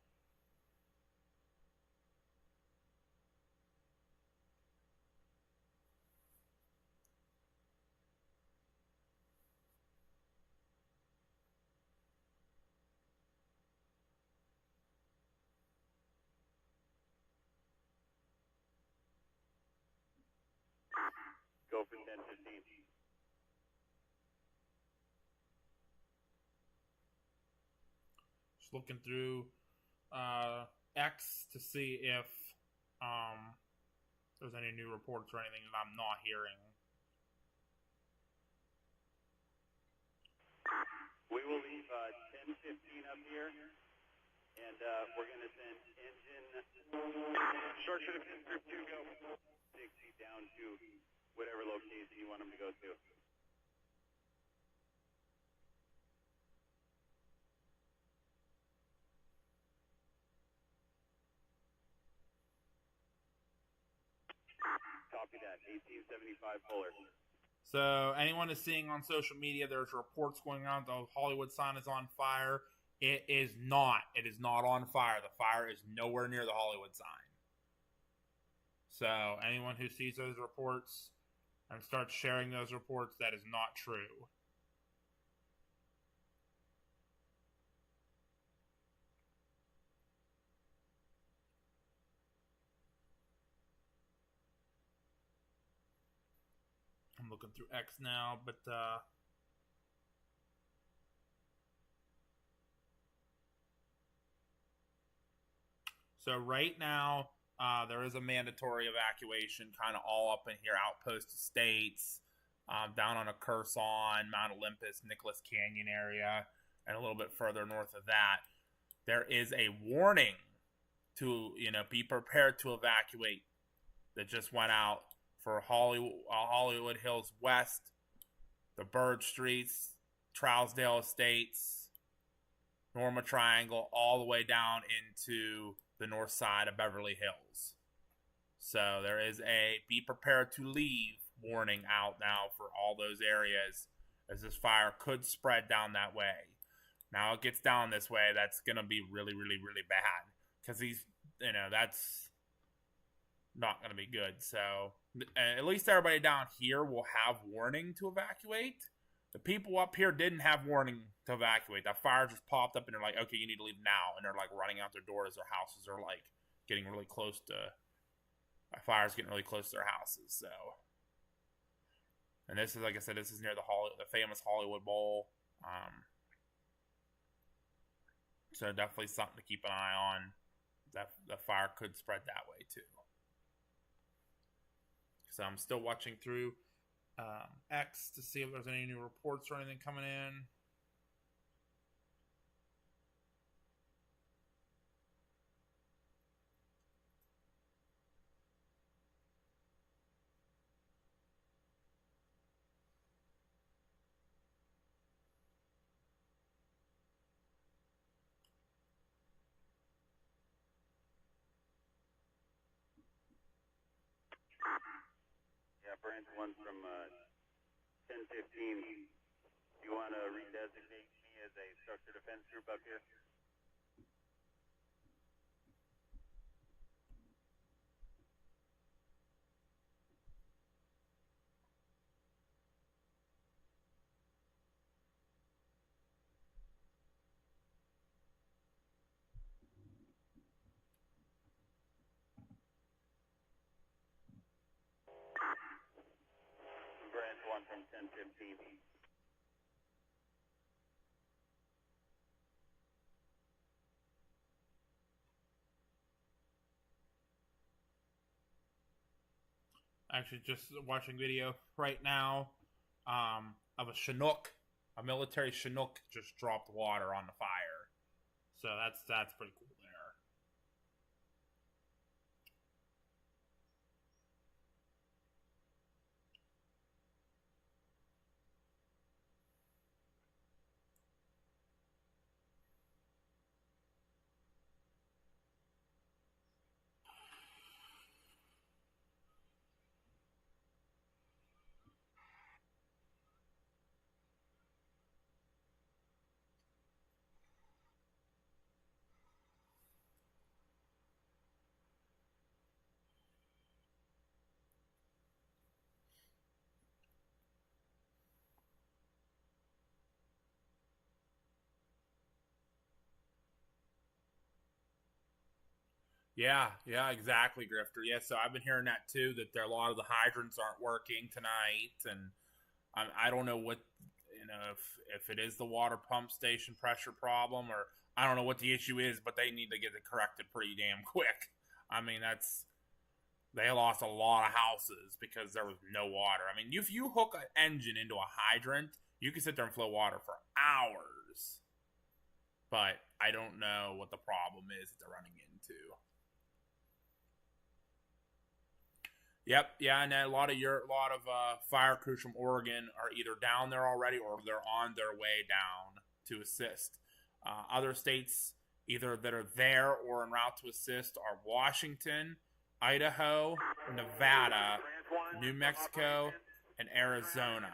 Go for 10-15. Looking through X to see if there's any new reports or anything that I'm not hearing. We will leave 10-15 up here. And we're going to send engine structure defense group 2 go 60 down to whatever location you want them to go to. Copy that. 1875 Fuller. So anyone is seeing on social media, there's reports going on the Hollywood sign is on fire. It is not. It is not on fire. The fire is nowhere near the Hollywood sign. So anyone who sees those reports and starts sharing those reports, that is not true. I'm looking through X now, but so right now there is a mandatory evacuation kind of all up in here, Outpost Estates, down on a Curson, Mount Olympus, Nicholas Canyon area, and a little bit further north of that. There is a warning to, be prepared to evacuate that just went out for Hollywood Hills West, the Bird Streets, Trousdale Estates, Norma Triangle, all the way down into the north side of Beverly Hills. So there is a be prepared to leave warning out now for all those areas, as this fire could spread down that way. Now it gets down this way, that's going to be really, really, really bad, because that's not going to be good. So at least everybody down here will have warning to evacuate. The people up here didn't have warning to evacuate. That fire just popped up and they're like, okay, you need to leave now. And they're like running out their doors. Their houses are like getting really close to, fire's getting really close to their houses. So, and this is, like I said, this is near the famous Hollywood Bowl. So definitely something to keep an eye on. That the fire could spread that way too. So I'm still watching through X to see if there's any new reports or anything coming in. Branch 1 from 1015. Do you want to redesignate me as a structure defense group up here? Branch 1 from 1015. Actually, just watching video right now of a Chinook, a military Chinook just dropped water on the fire. So that's pretty cool there. Yeah, exactly, Grifter. Yeah, so I've been hearing that too, that a lot of the hydrants aren't working tonight, and I don't know what, if it is the water pump station pressure problem, or I don't know what the issue is, but they need to get it corrected pretty damn quick. I mean, they lost a lot of houses because there was no water. I mean, if you hook an engine into a hydrant, you can sit there and flow water for hours. But I don't know what the problem is that they're running into. Yep, yeah, and a lot of fire crews from Oregon are either down there already or they're on their way down to assist. Other states either that are there or en route to assist are Washington, Idaho, Nevada, New Mexico, and Arizona.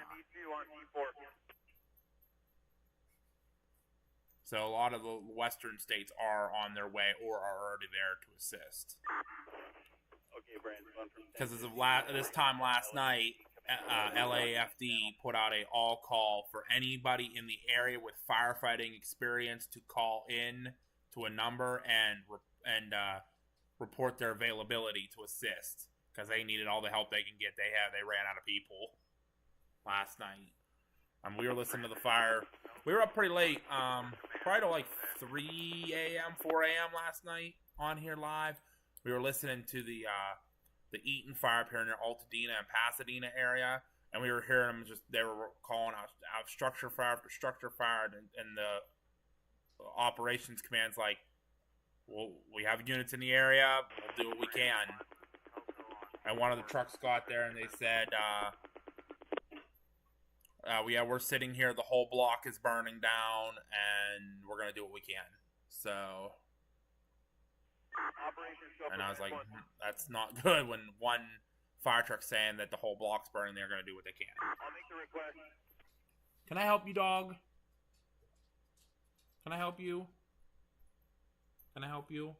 So a lot of the western states are on their way or are already there to assist. Because as of this time last night, LAFD put out a all call for anybody in the area with firefighting experience to call in to a number and report their availability to assist, because they needed all the help they can get. They ran out of people last night. We were listening to the fire. We were up pretty late, probably till like 3 a.m., 4 a.m. last night on here live. We were listening to the Eaton fire up here near Altadena and Pasadena area, and we were hearing them they were calling out structure fire after structure fire, and the operations command's like, well, we have units in the area, we'll do what we can. And one of the trucks got there and they said, we're sitting here, the whole block is burning down, and we're going to do what we can. So, and I was like, that's not good when one fire truck's saying that the whole block's burning, they're going to do what they can. I'll make the request. Can I help you, dog? Can I help you? Can I help you?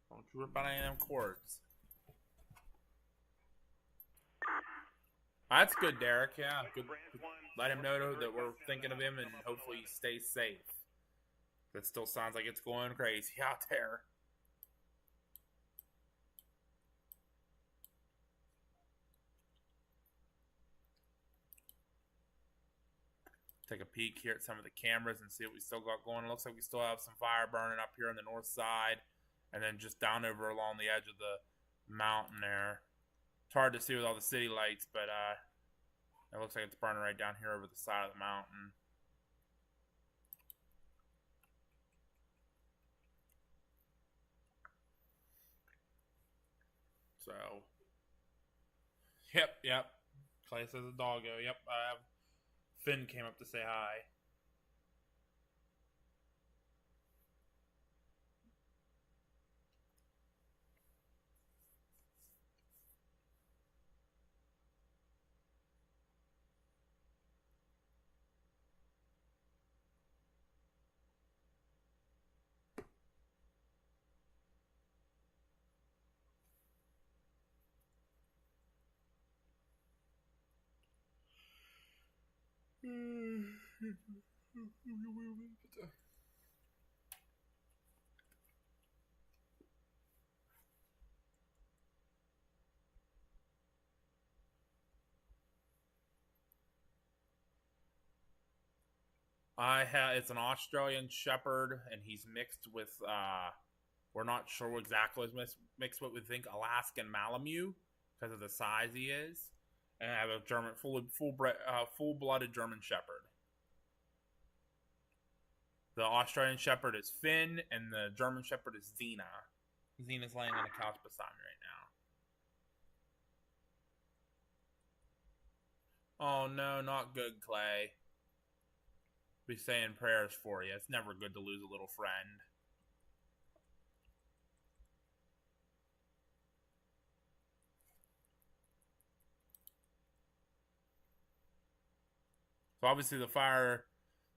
Don't you rip out any of them cords. That's good, Derek. Yeah, good. Let him know that we're thinking of him and hopefully he stays safe. That still sounds like it's going crazy out there. Take a peek here at some of the cameras and see what we still got going. It looks like we still have some fire burning up here on the north side, and then just down over along the edge of the mountain there. It's hard to see with all the city lights, but it looks like it's burning right down here over the side of the mountain. So, yep. Clay says a doggo. Yep, Finn came up to say hi. It's an Australian Shepherd, and he's mixed with we're not sure exactly what it's mixed with. We think Alaskan Malamute because of the size he is, and I have a German full-blooded German Shepherd. The Australian Shepherd is Finn, and the German Shepherd is Xena. Xena's laying on the couch beside me right now. Oh no, not good, Clay. Be saying prayers for you. It's never good to lose a little friend. So obviously the fire,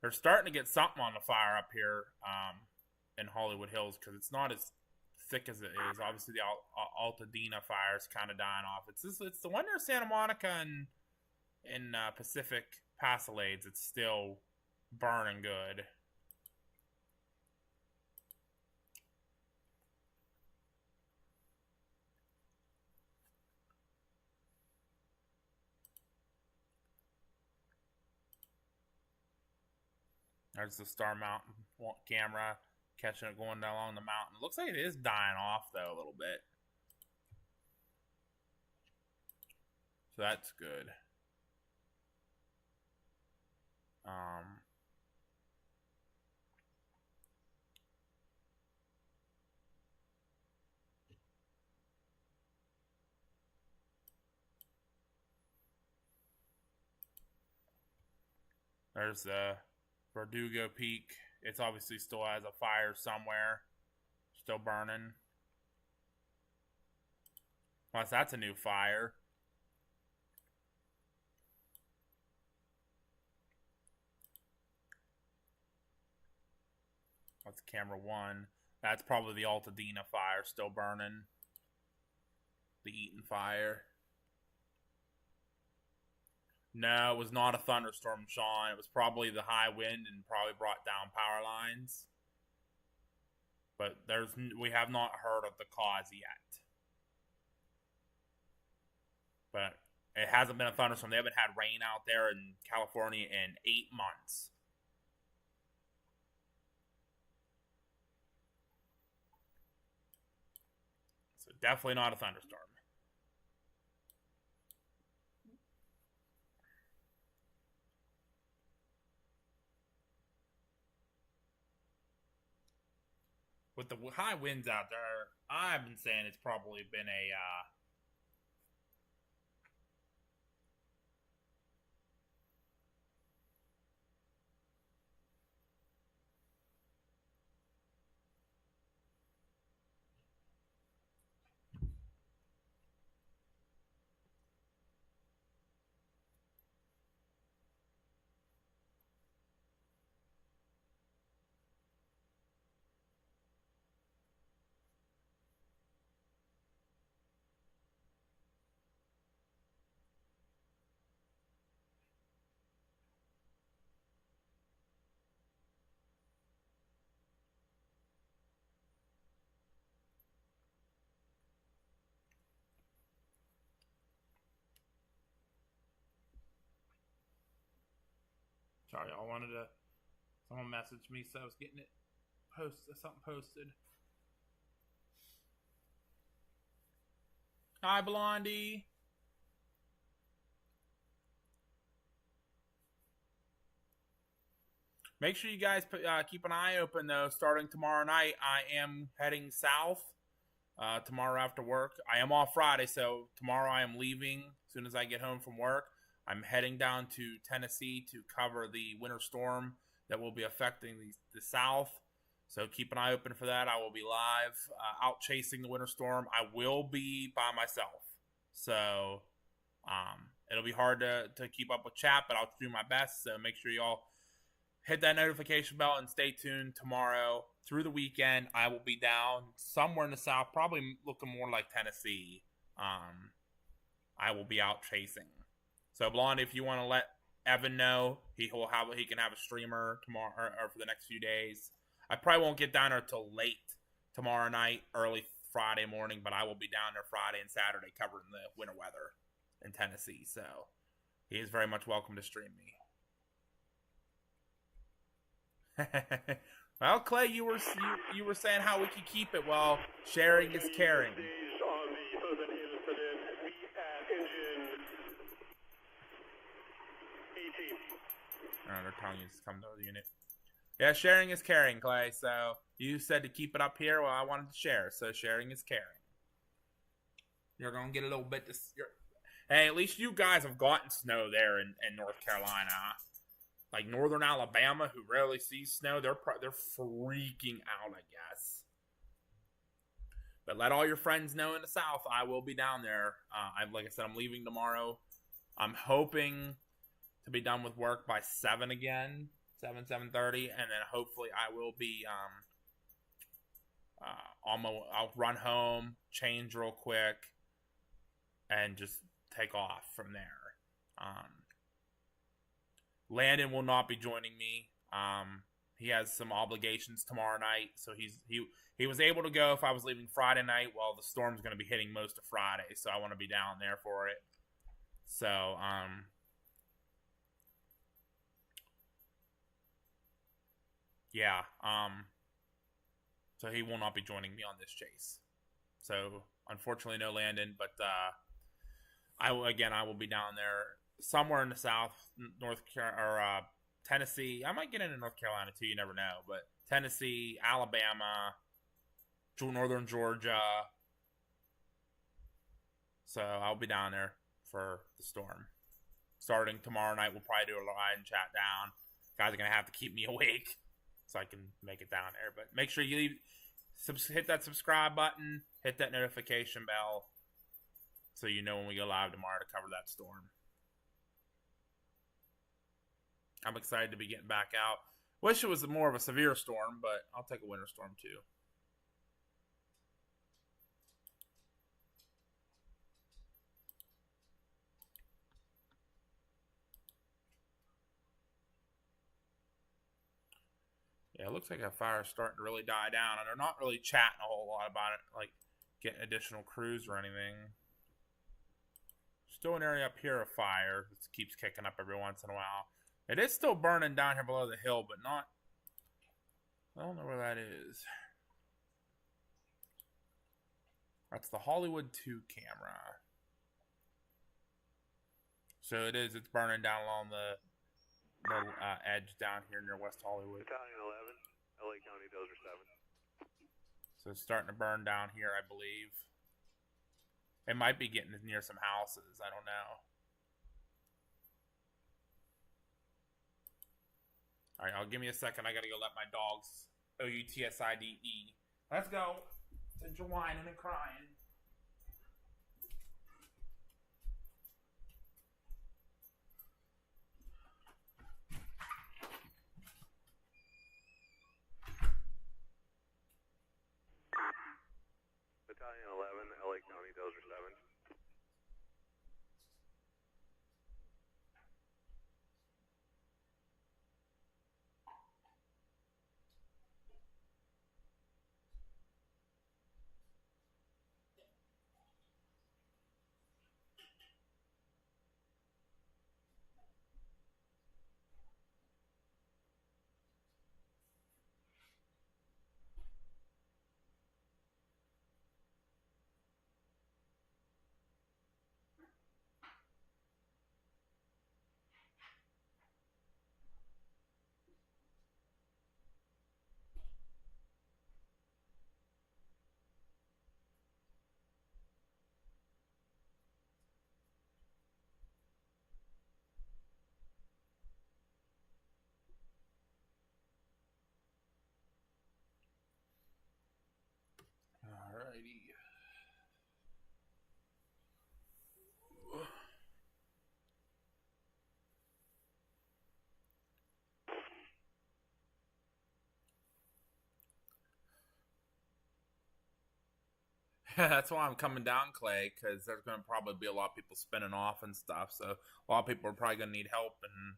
they're starting to get something on the fire up here in Hollywood Hills, because it's not as thick as it is. Obviously the Altadena fire is kind of dying off. It's the one near Santa Monica and in Pacific Palisades. It's still burning good. There's the Star Mountain camera catching it going down along the mountain. Looks like it is dying off though a little bit. So that's good. There's the Verdugo Peak. It's obviously still has a fire somewhere. Still burning. Plus, that's a new fire. That's camera 1. That's probably the Altadena fire still burning. The Eaton fire. No, it was not a thunderstorm, Sean. It was probably the high wind and probably brought down power lines. But we have not heard of the cause yet. But it hasn't been a thunderstorm. They haven't had rain out there in California in 8 months. So definitely not a thunderstorm. With the high winds out there, I've been saying it's probably been a sorry, y'all wanted to. Someone messaged me, so I was getting it something posted. Hi, Blondie. Make sure you guys keep an eye open, though. Starting tomorrow night, I am heading south tomorrow after work. I am off Friday, so tomorrow I am leaving as soon as I get home from work. I'm heading down to Tennessee to cover the winter storm that will be affecting the South. So keep an eye open for that. I will be live out chasing the winter storm. I will be by myself. So it'll be hard to keep up with chat, but I'll do my best. So make sure y'all hit that notification bell and stay tuned tomorrow. Through the weekend, I will be down somewhere in the South, probably looking more like Tennessee. I will be out chasing. So, Blondie, if you want to let Evan know, he can have a streamer tomorrow or for the next few days. I probably won't get down there till late tomorrow night, early Friday morning, but I will be down there Friday and Saturday covering the winter weather in Tennessee. So, he is very much welcome to stream me. Well, Clay, you were saying how we could keep it. Well, sharing is caring. They're telling you to come to the unit. Yeah, sharing is caring, Clay. So you said to keep it up here. Well, I wanted to share. So sharing is caring. You're gonna get a little bit. Hey, at least you guys have gotten snow there in North Carolina. Like northern Alabama, who rarely sees snow, they're freaking out, I guess. But let all your friends know in the South, I will be down there. Like I said, I'm leaving tomorrow. I'm hoping to be done with work by 7 again, 7:30, and then hopefully I will be I'll run home, change real quick, and just take off from there. Landon will not be joining me. He has some obligations tomorrow night, so he was able to go if I was leaving Friday night. Well, the storm's going to be hitting most of Friday, so I want to be down there for it. So, yeah. So he will not be joining me on this chase. So, unfortunately, no Landon, but I will be down there somewhere in the South, Tennessee. I might get into North Carolina too. You never know. But Tennessee, Alabama, northern Georgia. So I'll be down there for the storm. Starting tomorrow night, we'll probably do a ride and chat down. Guys are going to have to keep me awake so I can make it down there. But make sure you hit that subscribe button, hit that notification bell so you know when we go live tomorrow to cover that storm. I'm excited to be getting back out. Wish it was more of a severe storm, but I'll take a winter storm too. Yeah, it looks like a fire's starting to really die down, and they're not really chatting a whole lot about it, like getting additional crews or anything. Still an area up here of fire that keeps kicking up every once in a while. It is still burning down here below the hill, but not... I don't know where that is. That's the Hollywood 2 camera. So it is, it's burning down along the edge down here near West Hollywood. Battalion 11, LA County Dozer 7. So it's starting to burn down here, I believe. It might be getting near some houses. I don't know. All right, give me a second. I got to go let my dogs O-U-T-S-I-D-E. Let's go. Since you're whining and crying. Battalion 11, LA County Dozer 7. Alrighty. That's why I'm coming down, Clay, because there's going to probably be a lot of people spinning off and stuff. So a lot of people are probably going to need help and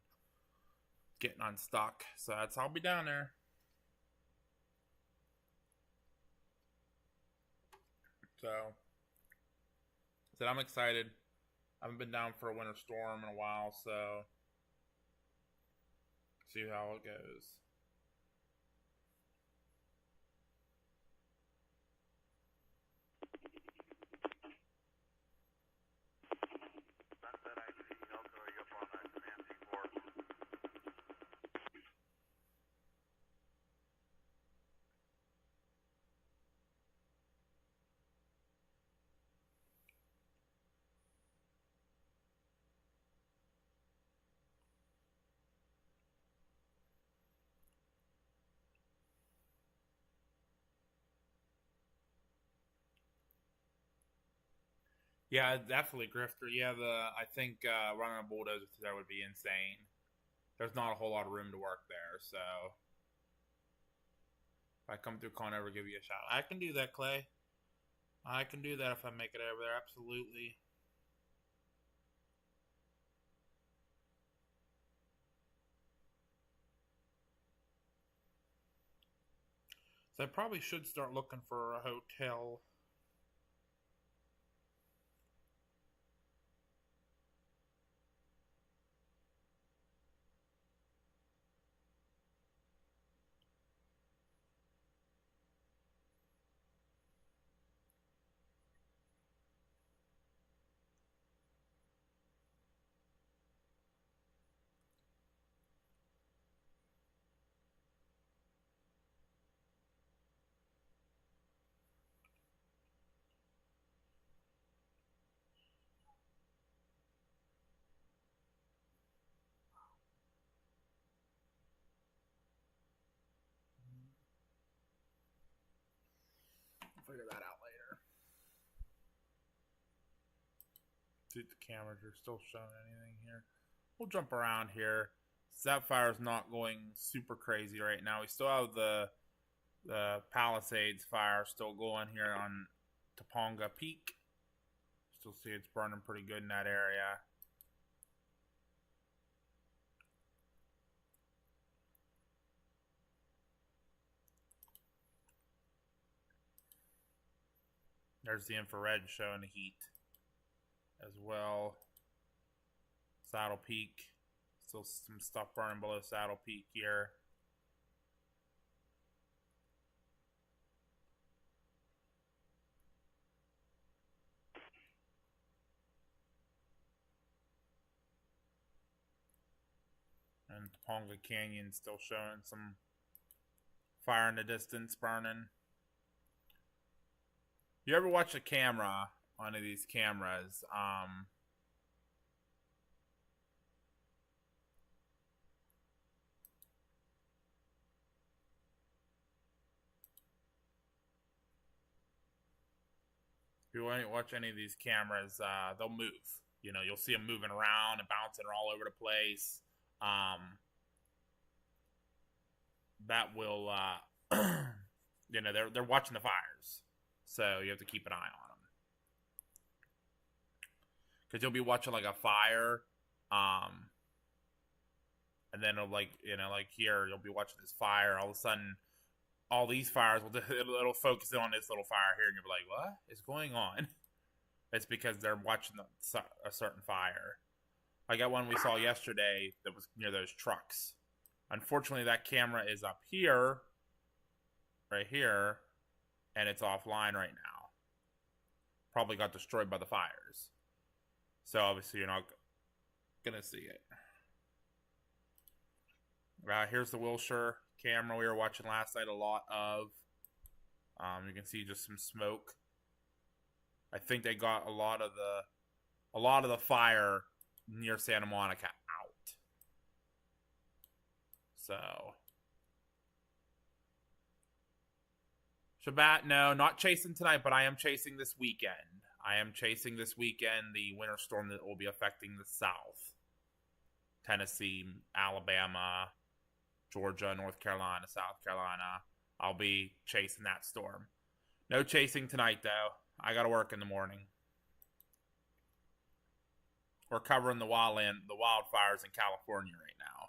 getting unstuck. So I'll be down there. So I'm excited. I haven't been down for a winter storm in a while, so see how it goes. Yeah, definitely, Grifter. Yeah, I think running a bulldozer through there would be insane. There's not a whole lot of room to work there, so if I come through Conover, give you a shout. I can do that, Clay. I can do that if I make it over there, absolutely. So I probably should start looking for a hotel. See if the cameras are still showing anything here. We'll jump around here. That fire is not going super crazy right now. We still have the Palisades fire still going here on Topanga Peak. Still see it's burning pretty good in that area. There's the infrared showing the heat as well. Saddle Peak. Still some stuff burning below Saddle Peak here. And Topanga Canyon still showing some fire in the distance burning. You ever watch a camera, one of these cameras, if you watch any of these cameras, they'll move. You know, you'll see them moving around and bouncing all over the place. That will, you know, they're watching the fires. So you have to keep an eye on them. Because you'll be watching like a fire, and then it'll like, you know, like here, you'll be watching this fire. All of a sudden, all these fires, it'll focus in on this little fire here, and you'll be like, what is going on? It's because they're watching a certain fire. I got one we saw yesterday that was near those trucks. Unfortunately, that camera is up here, right here, and it's offline right now. Probably got destroyed by the fires. So obviously you're not gonna see it. Here's the Wilshire camera we were watching last night a lot of. You can see just some smoke. I think they got a lot of the fire near Santa Monica out. So Shabbat, no, not chasing tonight, but I am chasing this weekend. I am chasing this weekend the winter storm that will be affecting the South. Tennessee, Alabama, Georgia, North Carolina, South Carolina. I'll be chasing that storm. No chasing tonight, though. I got to work in the morning. We're covering the wildfires in California right now.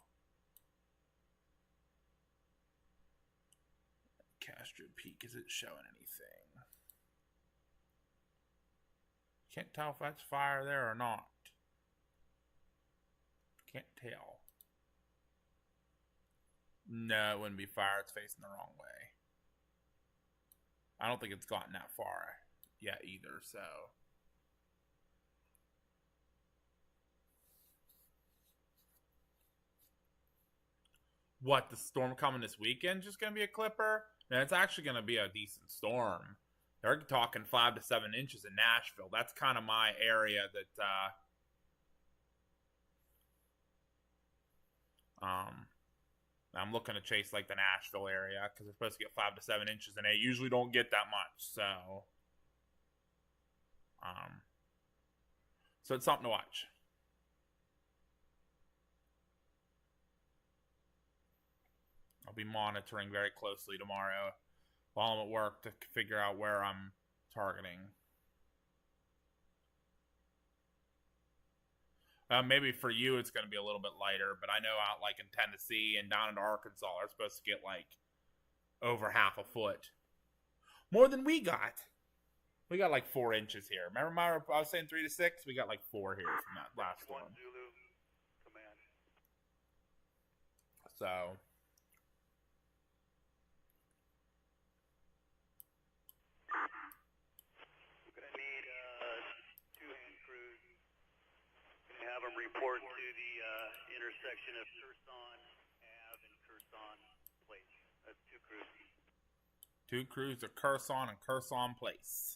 Castro Peak, is it showing anything? Can't tell if that's fire there or not. Can't tell. No, it wouldn't be fire. It's facing the wrong way. I don't think it's gotten that far yet either, so. What, the storm coming this weekend just going to be a clipper? No, it's actually going to be a decent storm. They're talking 5 to 7 inches in Nashville. That's kind of my area that I'm looking to chase, like the Nashville area, because they're supposed to get 5 to 7 inches, and they usually don't get that much. So, so it's something to watch. I'll be monitoring very closely tomorrow while I'm at work to figure out where I'm targeting. Maybe for you it's going to be a little bit lighter, but I know out like in Tennessee and down into Arkansas, they're supposed to get like over half a foot. More than we got. We got like 4 inches here. Remember I was saying 3 to 6? We got like 4 here from that last storm. Zulu, command. So We're going to need 2 hand crews. Going to have them report to the intersection of Curson Ave and Curson Place. That's 2 crews. 2 crews to Curson and Curson Place.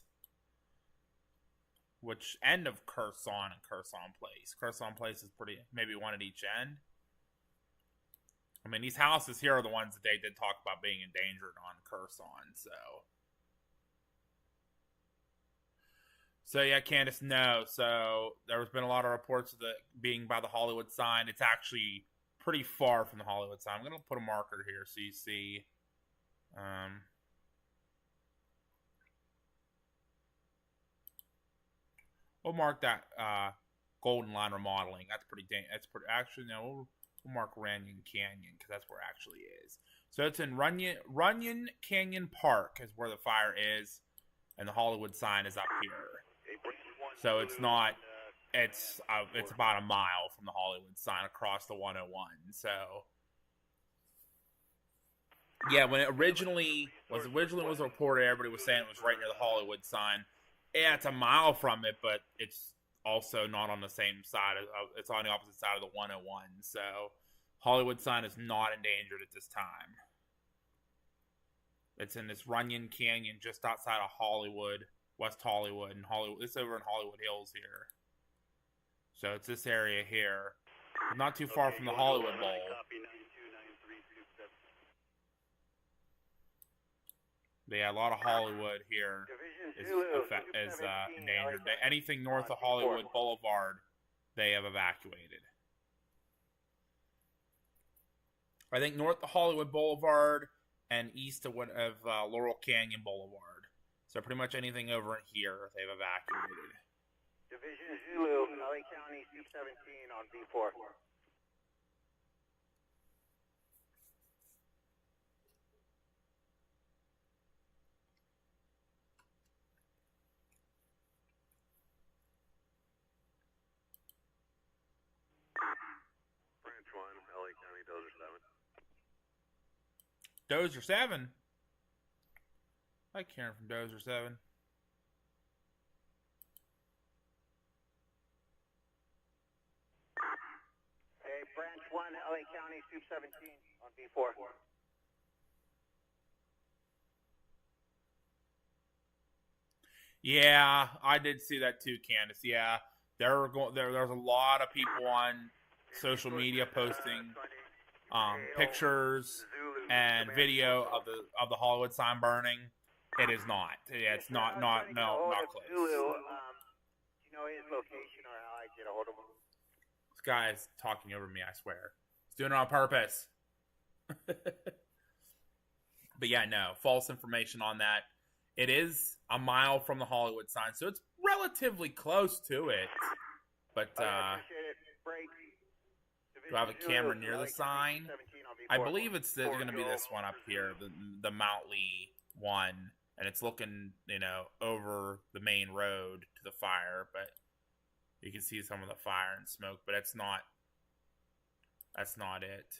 Which end of Curson and Curson Place? Curson Place is pretty, maybe one at each end. I mean, these houses here are the ones that they did talk about being endangered on Curson, so. So yeah, Candace, no. So there's been a lot of reports of it being by the Hollywood sign. It's actually pretty far from the Hollywood sign. I'm gonna put a marker here so you see. We'll mark that Golden Line remodeling. That's pretty. Actually, no. We'll mark Runyon Canyon because that's where it actually is. So it's in Runyon Canyon Park is where the fire is, and the Hollywood sign is up here. So it's not. It's about a mile from the Hollywood sign across the 101. So yeah, when it originally was reported, everybody was saying it was right near the Hollywood sign. Yeah, it's a mile from it, but it's also not on the same side. It's on the opposite side of the 101. So Hollywood sign is not endangered at this time. It's in this Runyon Canyon just outside of Hollywood, West Hollywood, and Hollywood. It's over in Hollywood Hills here. So it's this area here. Not too far from the Hollywood Bowl. But yeah, a lot of Hollywood here is endangered. Anything north of Hollywood Boulevard, they have evacuated. I think north of Hollywood Boulevard and east of Laurel Canyon Boulevard. So pretty much anything over in here, they've evacuated. Division Zulu, LA County, 217 on B4. Branch 1, LA County, Dozer 7. Dozer 7? I like hearing from Dozer 7. Hey, Branch 1, LA County, 217 on B4. Yeah, I did see that too, Candace. Yeah, there's a lot of people on social media posting pictures and video of the Hollywood sign burning. It is not. Yeah, it's not close. Zulu, do you know his location or how I get a hold of him? This guy's talking over me, I swear. He's doing it on purpose. But yeah, no, false information on that. It is a mile from the Hollywood sign, so it's relatively close to it. But do I have a camera near the sign? I believe it's going to be this one up here, the Mount Lee one, and it's looking, over the main road to the fire. But you can see some of the fire and smoke, but that's not it.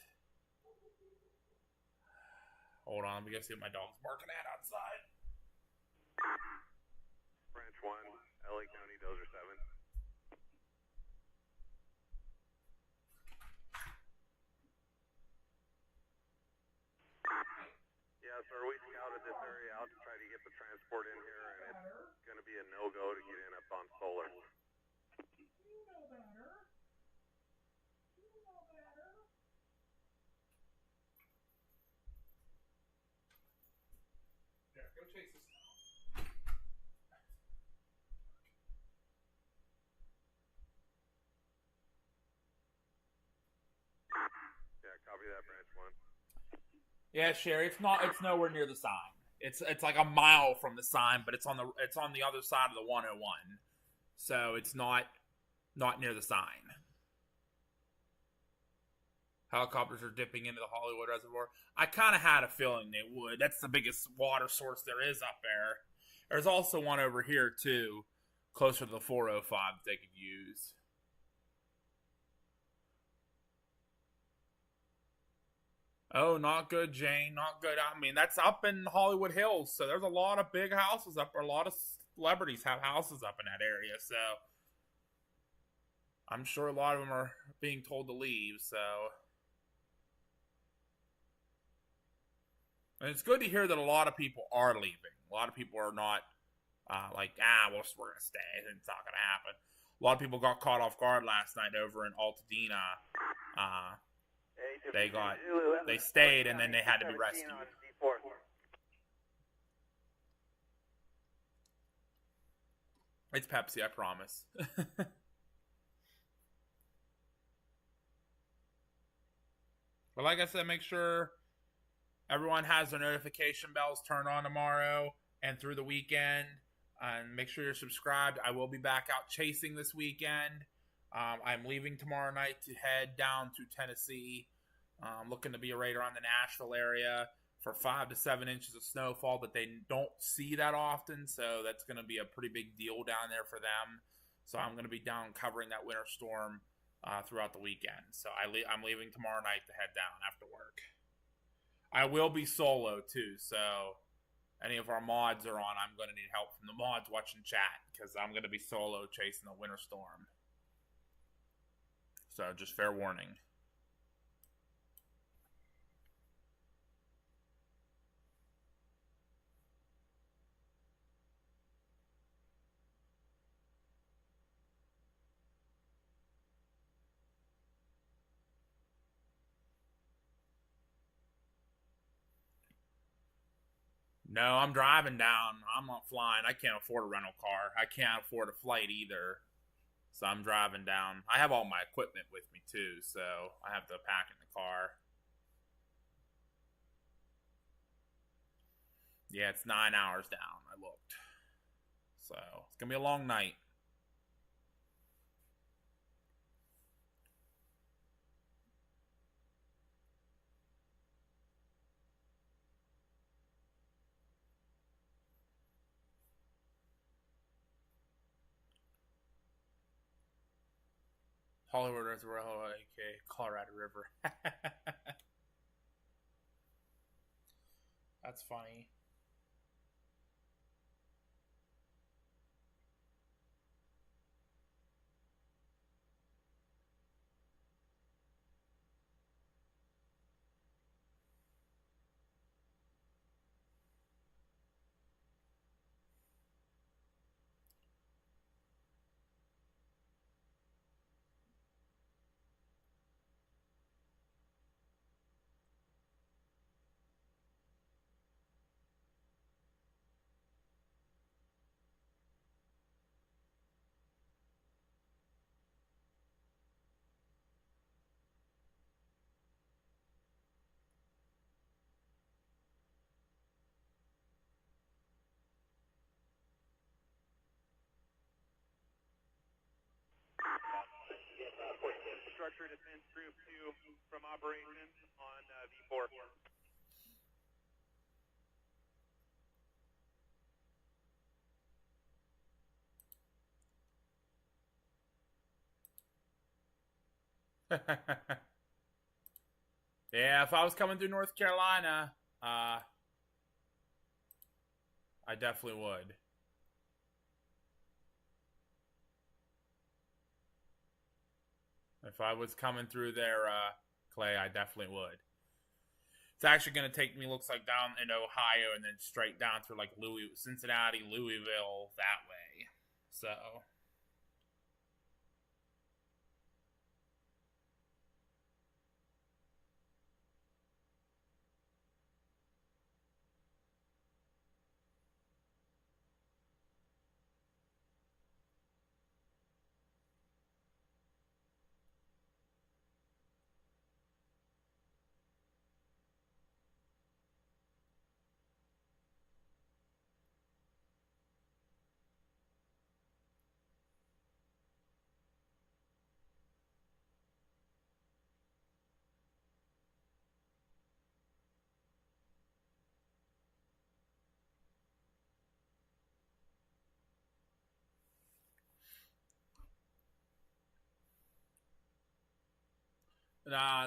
Hold on, let me go see what my dog's barking at outside. Branch 1, LA County, Dozer 7. Yeah, sir, we scouted this area out to try to get the transport in here, and it's going to be a no-go to get in up on solar. Yeah, go chase this. Yeah, copy that, Branch 1. Yeah, Sherry, it's nowhere near the sign. It's like a mile from the sign, but it's on the other side of the 101. So it's not near the sign. Helicopters are dipping into the Hollywood Reservoir. I kind of had a feeling they would. That's the biggest water source there is up there. There's also one over here too, closer to the 405 that they could use. Oh, not good, Jane. Not good. I mean, that's up in Hollywood Hills, so there's a lot of big houses up there. A lot of celebrities have houses up in that area, so I'm sure a lot of them are being told to leave, so. And it's good to hear that a lot of people are leaving. A lot of people are not we're going to stay. It's not going to happen. A lot of people got caught off guard last night over in Altadena. They stayed and then they had to be rescued. It's Pepsi, I promise. But like I said, make sure everyone has their notification bells turned on tomorrow and through the weekend. And make sure you're subscribed. I will be back out chasing this weekend. I'm leaving tomorrow night to head down to Tennessee. Looking to be right around the Nashville area for 5 to 7 inches of snowfall that they don't see that often. So that's going to be a pretty big deal down there for them. So I'm going to be down covering that winter storm throughout the weekend. So I'm leaving tomorrow night to head down after work. I will be solo too, so any of our mods are on, I'm going to need help from the mods watching chat because I'm going to be solo chasing the winter storm. So just fair warning. No, I'm driving down. I'm not flying. I can't afford a rental car. I can't afford a flight either. So I'm driving down. I have all my equipment with me too, so I have to pack in the car. Yeah, it's 9 hours down. I looked. So it's going to be a long night. Hollywood Reservoir, aka Colorado River. That's funny. Structure Defense Group 2 from operations on V4. Yeah, if I was coming through North Carolina, I definitely would. If I was coming through there, Clay, I definitely would. It's actually going to take me, looks like, down in Ohio and then straight down through like Cincinnati, Louisville, that way. So...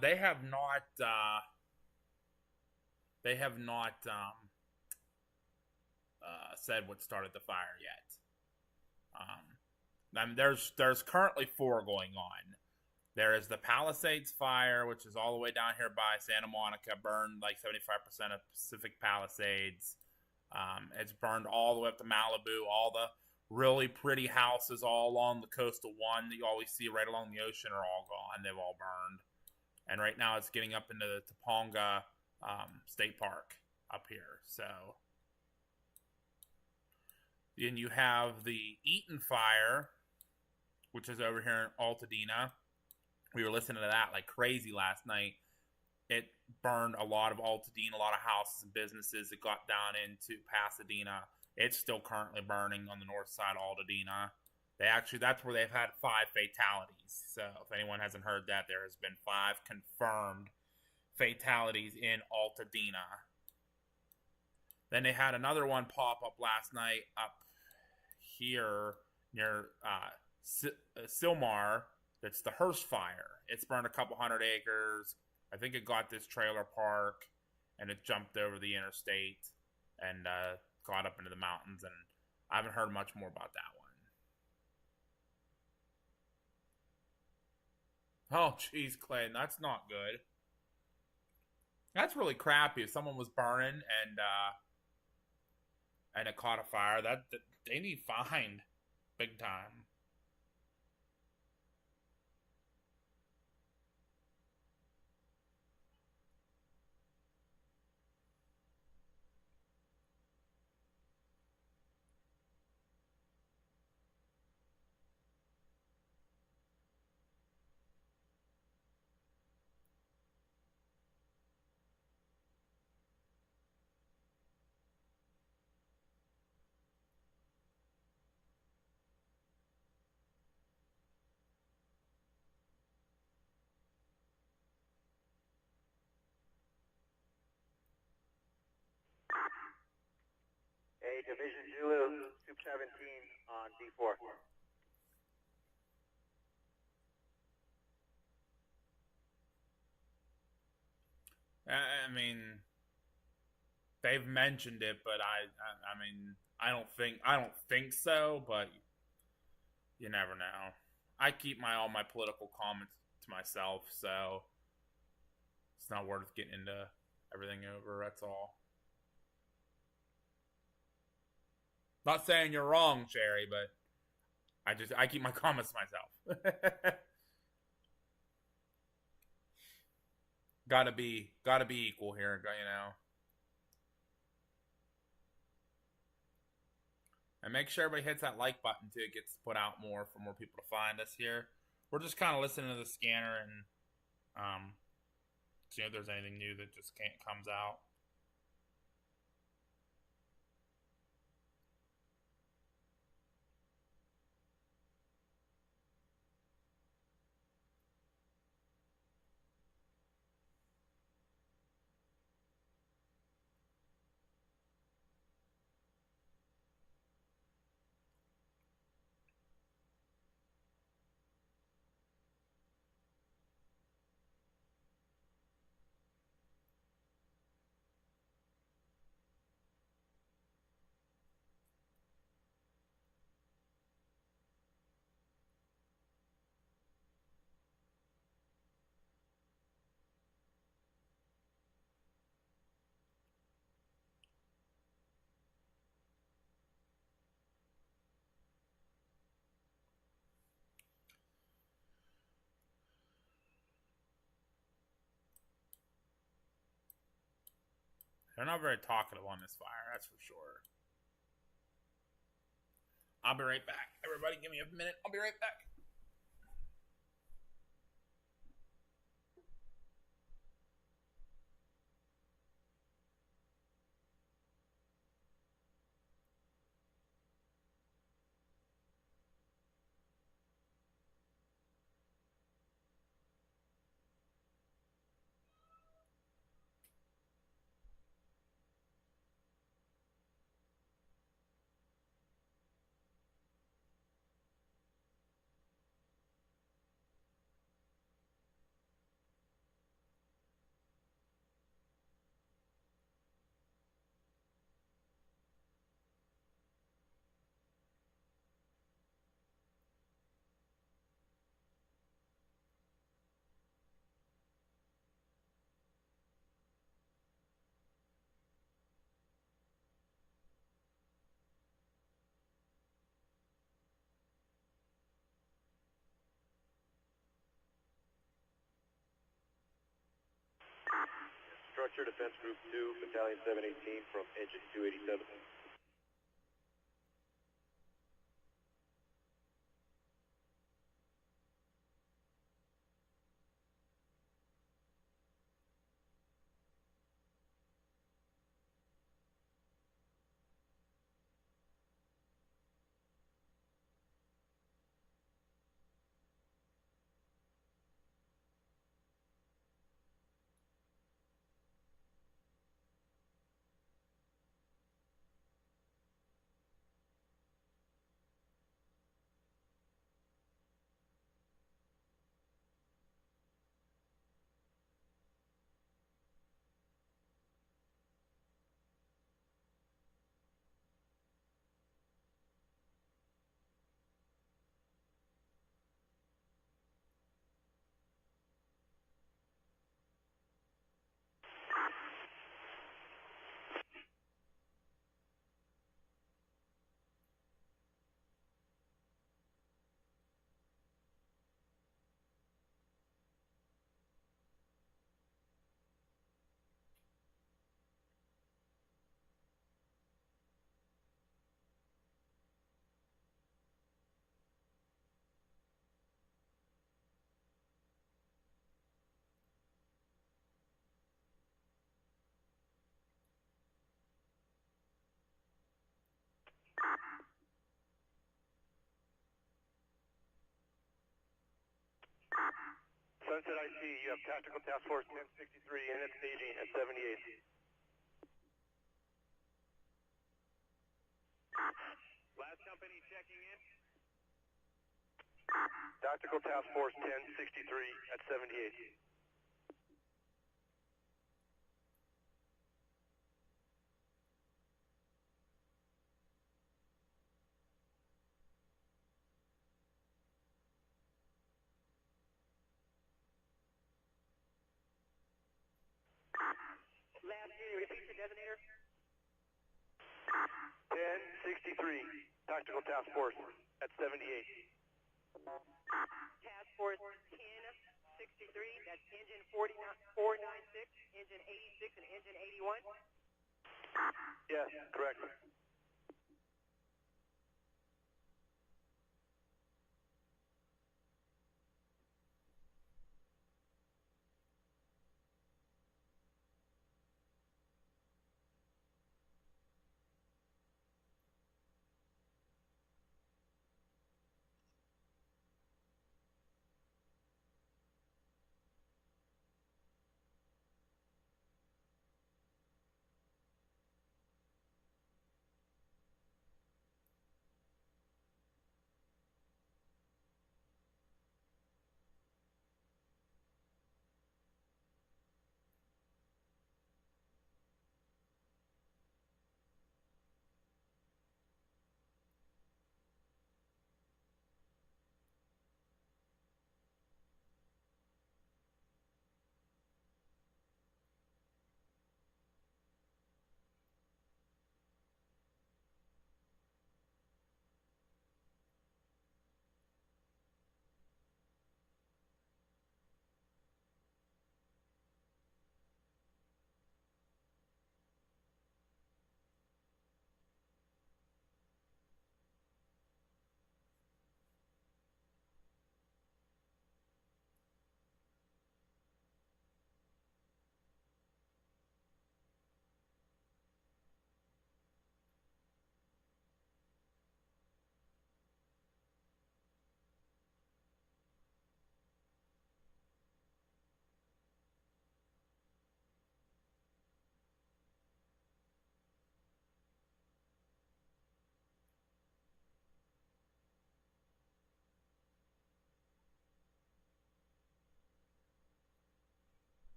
they have not. They have not said what started the fire yet. I mean, there's currently 4 going on. There is the Palisades fire, which is all the way down here by Santa Monica, burned like 75% of Pacific Palisades. It's burned all the way up to Malibu. All the really pretty houses all along the coastal one that you always see right along the ocean are all gone. They've all burned. And right now it's getting up into the Topanga State Park up here. So Then you have the Eaton Fire, which is over here in Altadena. We were listening to that like crazy last night. It burned a lot of Altadena, a lot of houses and businesses. It got down into Pasadena. It's still currently burning on the north side of Altadena. That's where they've had 5 fatalities. So if anyone hasn't heard that, there has been 5 confirmed fatalities in Altadena. Then they had another one pop up last night up here near Silmar. That's the Hearst Fire. It's burned a couple hundred acres. I think it got this trailer park, and it jumped over the interstate and got up into the mountains, and I haven't heard much more about that one. Oh, geez, Clayton, that's not good. That's really crappy. If someone was burning and it caught a fire, that they need fined big time. Hey, Division Zulu, Soup 17 on D4. I mean, they've mentioned it, but I mean, I don't think so, but you never know. I keep all my political comments to myself, so it's not worth getting into everything over. That's all. Not saying you're wrong, Sherry, but I keep my comments to myself. gotta be equal here, you know. And make sure everybody hits that like button too. It gets put out more for more people to find us here. We're just kind of listening to the scanner and see if there's anything new that just comes out. They're not very talkative on this fire, that's for sure. I'll be right back. Everybody give me a minute. I'll be right back. Structure Defense Group 2, Battalion 718 from Engine 287. Sunset IC, you have Tactical Task Force 1063 in its staging at 78. Last company checking in. Tactical Task Force 1063 at 78. Last unit, repeat your designator. 1063, Tactical Task Force at 78. Task Force 1063, that's engine 496, engine 86, and engine 81. Yes, correct.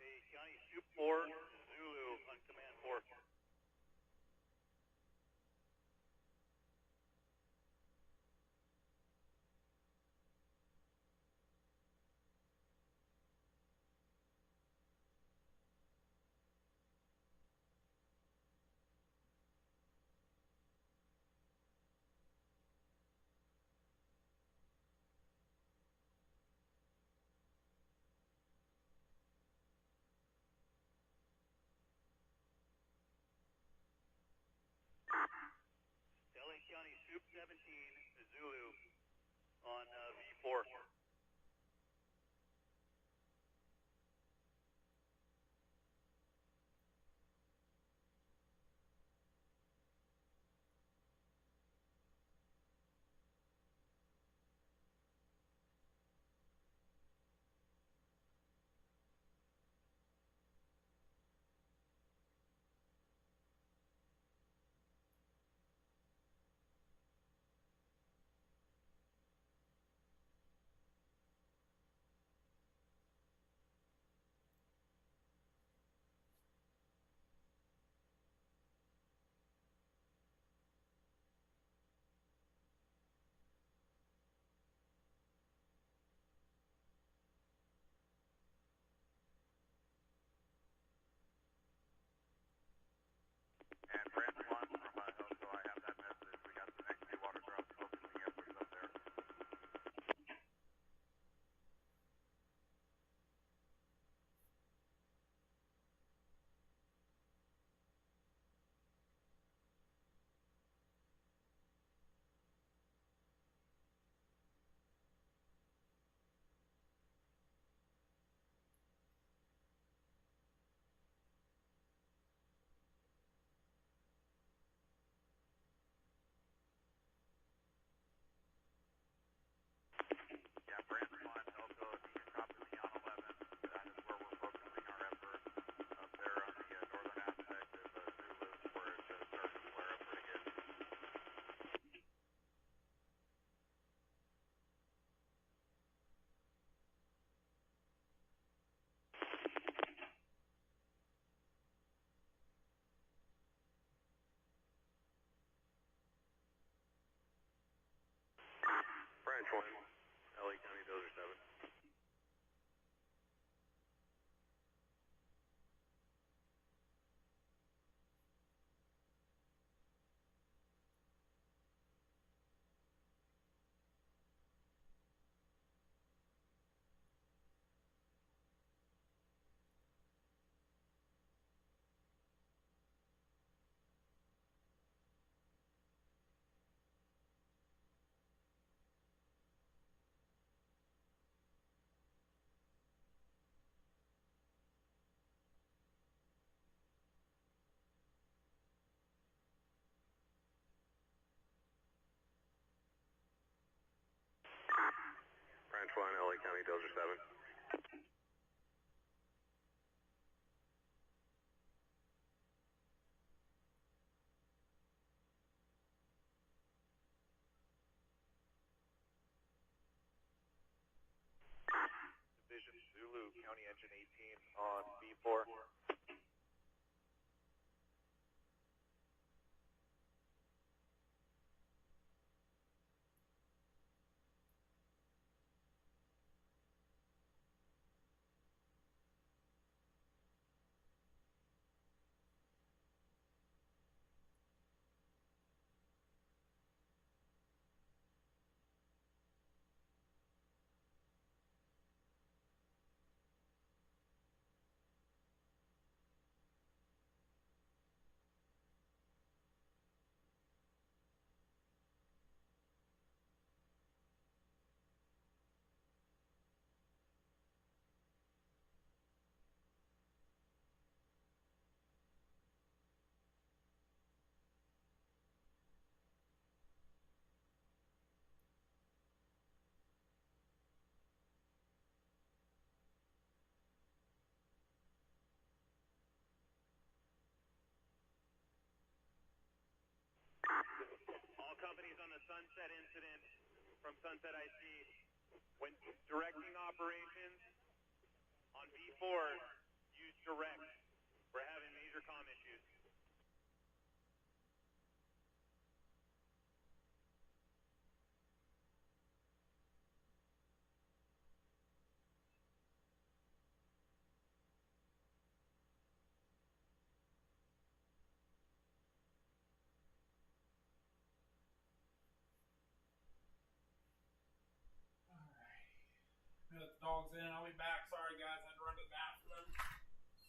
Hey, County Soup 4, Zulu on command 4. 1, LA County, Dozer 7. Division Zulu, County Engine 18 on B4. All companies on the Sunset incident from Sunset IC, when directing operations on B4, use direct. We're having major comm issues. Let the dogs in. I'll be back. Sorry, guys. I had to run to the bathroom.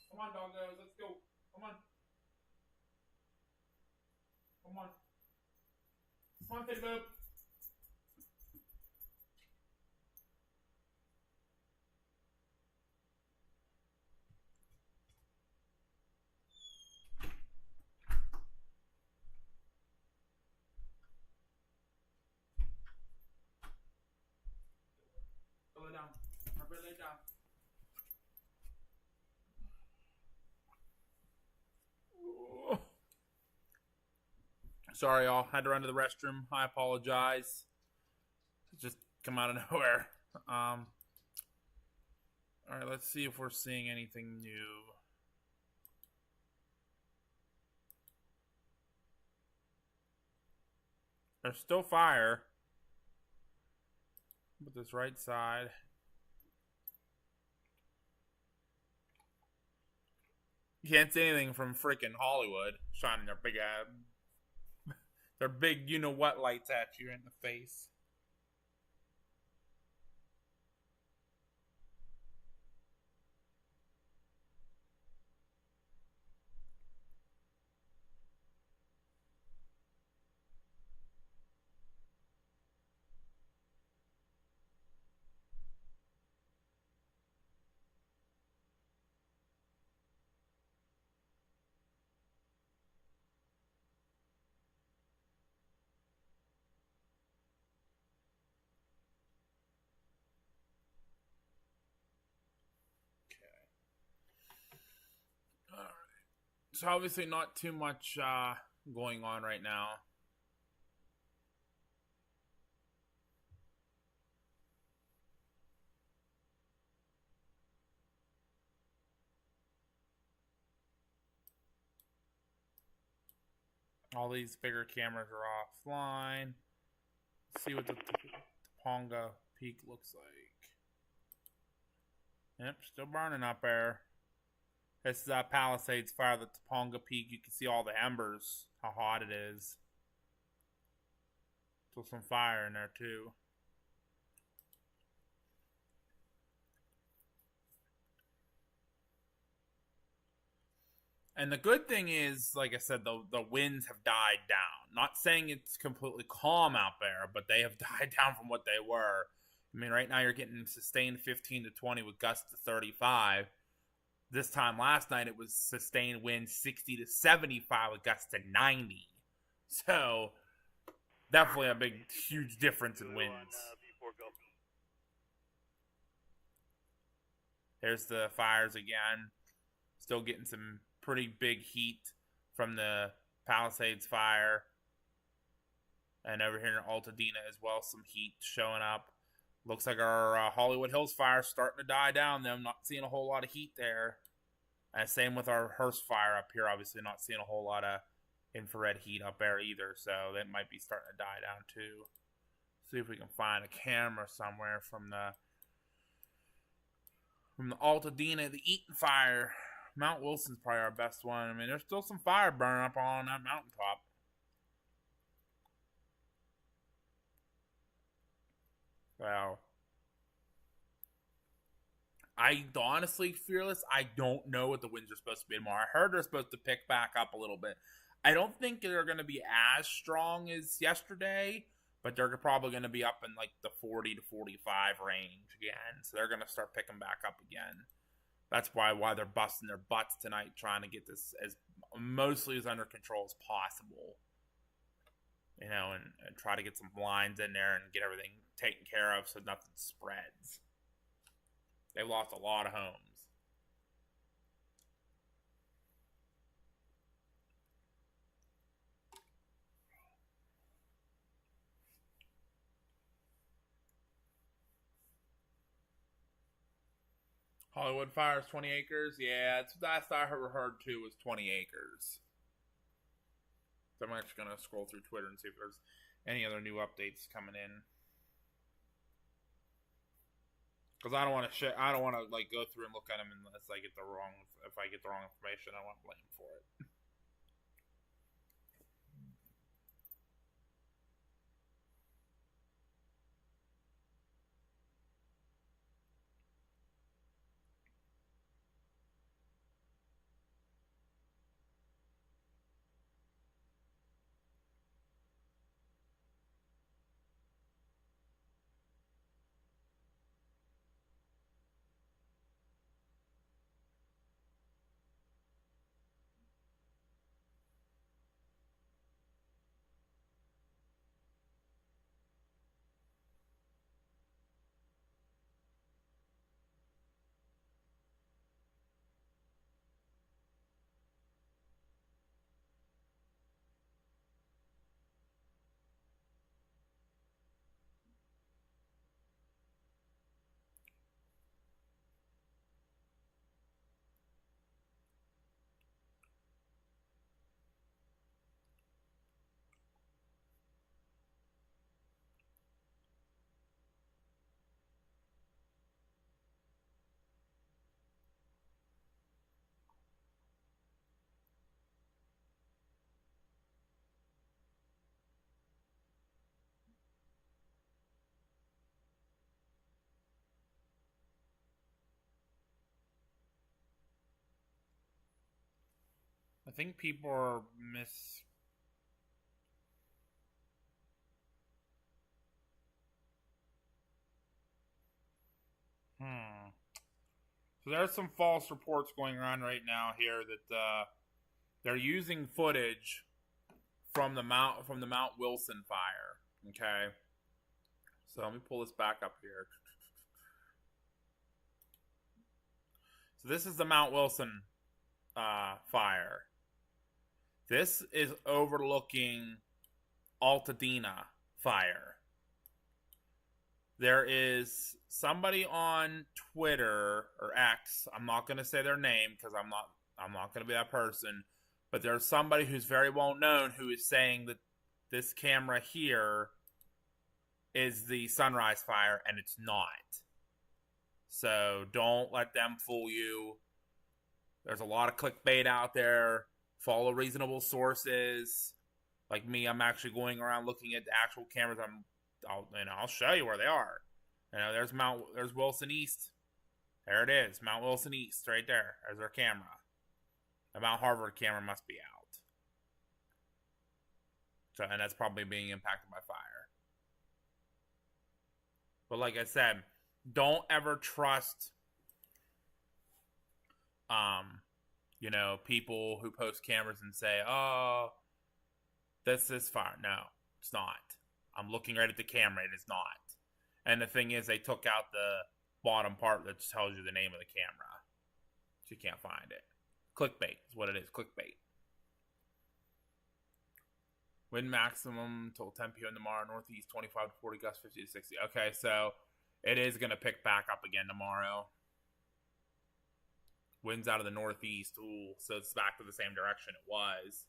Come on, doggos. Let's go. Come on. Come on. Come on, Titty Boop. Go lay down. Everybody lay down. Sorry, y'all. Had to run to the restroom. I apologize. It just come out of nowhere. All right, let's see if we're seeing anything new. There's still fire. But this right side. You can't see anything from freaking Hollywood shining their big their big you-know-what lights at you in the face. So obviously not too much going on right now. All these bigger cameras are offline. Let's see what the Topanga Peak looks like. Yep, still burning up there. This is Palisades fire, the Topanga Peak. You can see all the embers, how hot it is. Still some fire in there too. And the good thing is, like I said, the winds have died down. Not saying it's completely calm out there, but they have died down from what they were. I mean, right now you're getting sustained 15 to 20 with gusts to 35. This time last night, it was sustained winds 60 to 75 with gusts to 90. So, definitely a big, huge difference in winds. Here's the fires again. Still getting some pretty big heat from the Palisades fire. And over here in Altadena as well, some heat showing up. Looks like our Hollywood Hills fire is starting to die down. I'm not seeing a whole lot of heat there. And same with our Hearst fire up here. Obviously not seeing a whole lot of infrared heat up there either. So that might be starting to die down too. See if we can find a camera somewhere from the Altadena, the Eaton fire. Mount Wilson's probably our best one. I mean, there's still some fire burning up on that mountaintop. Wow. I honestly, Fearless, I don't know what the winds are supposed to be tomorrow. I heard they're supposed to pick back up a little bit. I don't think they're going to be as strong as yesterday, but they're probably going to be up in like the 40 to 45 range again. So they're going to start picking back up again. That's why they're busting their butts tonight, trying to get this as mostly as under control as possible. You know, and try to get some blinds in there and get everything taken care of so nothing spreads. They've lost a lot of homes. Hollywood Fires, 20 acres. Yeah, that's the last I heard too was 20 acres. So I'm actually going to scroll through Twitter and see if there's any other new updates coming in. Because I don't want to like go through and look at them unless I get the wrong. If I get the wrong information, I want blame for it. I think people are So there's some false reports going around right now here that they're using footage from the Mount Wilson fire. Okay, so let me pull this back up here. So this is the Mount Wilson fire. This is overlooking Altadena fire. There is somebody on Twitter or X. I'm not going to say their name because I'm not going to be that person. But there's somebody who's very well known who is saying that this camera here is the Sunrise fire, and it's not. So don't let them fool you. There's a lot of clickbait out there. Follow reasonable sources. Like me, I'm actually going around looking at the actual cameras. I'll show you where they are. You know, there's Wilson East. There it is, Mount Wilson East, right there. There's our camera. The Mount Harvard camera must be out. So, and that's probably being impacted by fire. But like I said, don't ever trust, people who post cameras and say, "Oh, this is fire." No, it's not. I'm looking right at the camera. It is not. And the thing is, they took out bottom part that just tells you the name of the camera. So you can't find it. Clickbait is what it is. Clickbait. Wind maximum till 10 p.m. tomorrow. Northeast 25 to 40 gusts, 50 to 60. Okay, so it is going to pick back up again tomorrow. Winds out of the northeast. Ooh, so it's back to the same direction it was.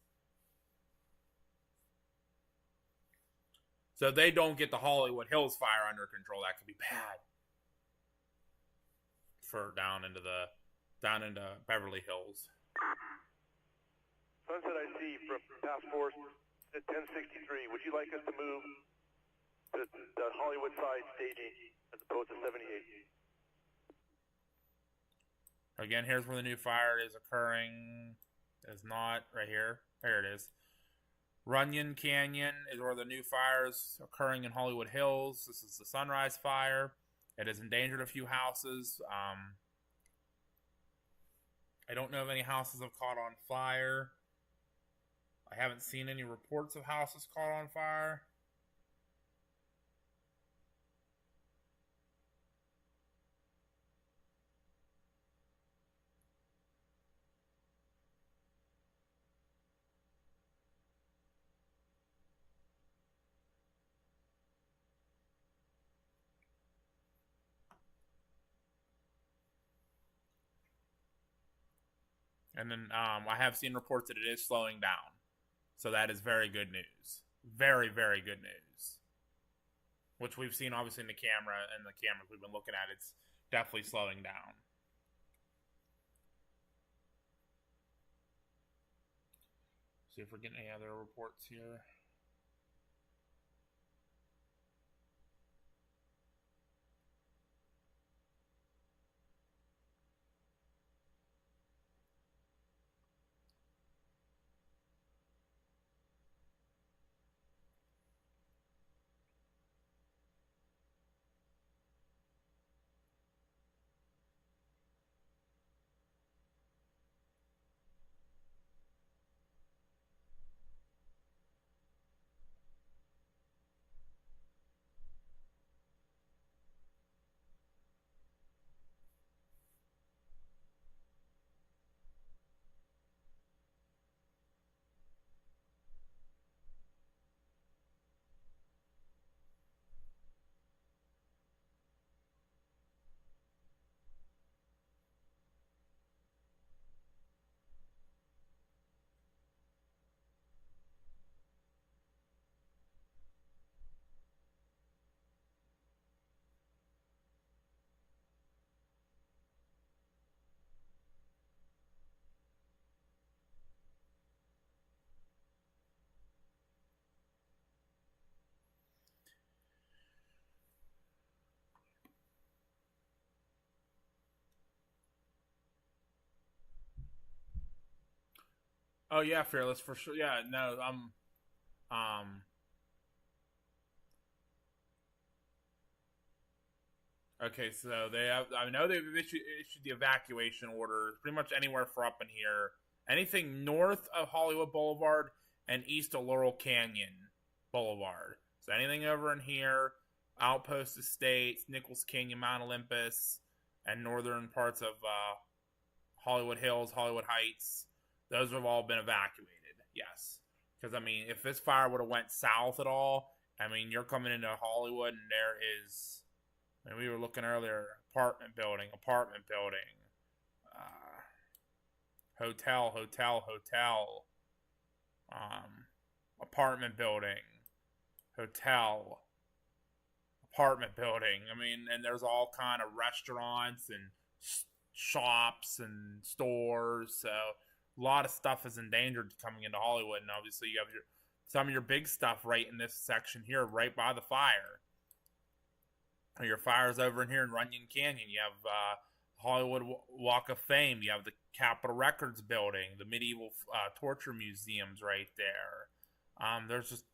So if they don't get the Hollywood Hills fire under control, that could be bad. For down into Beverly Hills. Sunset I see from Task Force at 1063. Would you like us to move to the Hollywood side staging as opposed to 78? Again, here's where the new fire is occurring. It's not right here. There it is. Runyon Canyon is where the new fire is occurring in Hollywood Hills. This is the Sunrise Fire. It has endangered a few houses. I don't know if any houses have caught on fire. I haven't seen any reports of houses caught on fire. And then I have seen reports that it is slowing down. So that is very good news. Very, very good news. Which we've seen obviously in the camera and the cameras we've been looking at. It's definitely slowing down. See if we're getting any other reports here. Oh yeah, Fearless for sure. Yeah, no, okay, so they have. I know they've issued the evacuation order pretty much anywhere for up in here. Anything north of Hollywood Boulevard and east of Laurel Canyon Boulevard. So anything over in here, Outpost Estates, Nichols Canyon, Mount Olympus, and northern parts of Hollywood Hills, Hollywood Heights. Those have all been evacuated. Yes, because I mean, if this fire would have went south at all, I mean, you're coming into Hollywood and there is. I mean, we were looking earlier, apartment building, hotel, apartment building, hotel, apartment building. I mean, and there's all kind of restaurants and shops and stores. So a lot of stuff is endangered coming into Hollywood. And obviously you have some of your big stuff right in this section here, right by the fire. Your fires over in here in Runyon Canyon. You have Hollywood Walk of Fame. You have the Capitol Records building, the medieval torture museums right there. There's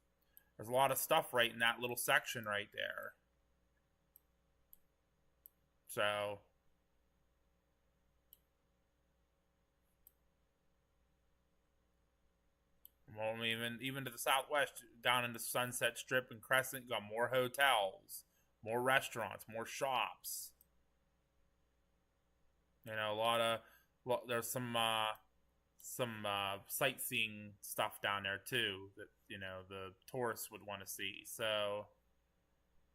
a lot of stuff right in that little section right there. So well, even to the southwest, down into Sunset Strip and Crescent, you got more hotels, more restaurants, more shops. You know, there's some sightseeing stuff down there too that, you know, the tourists would want to see. So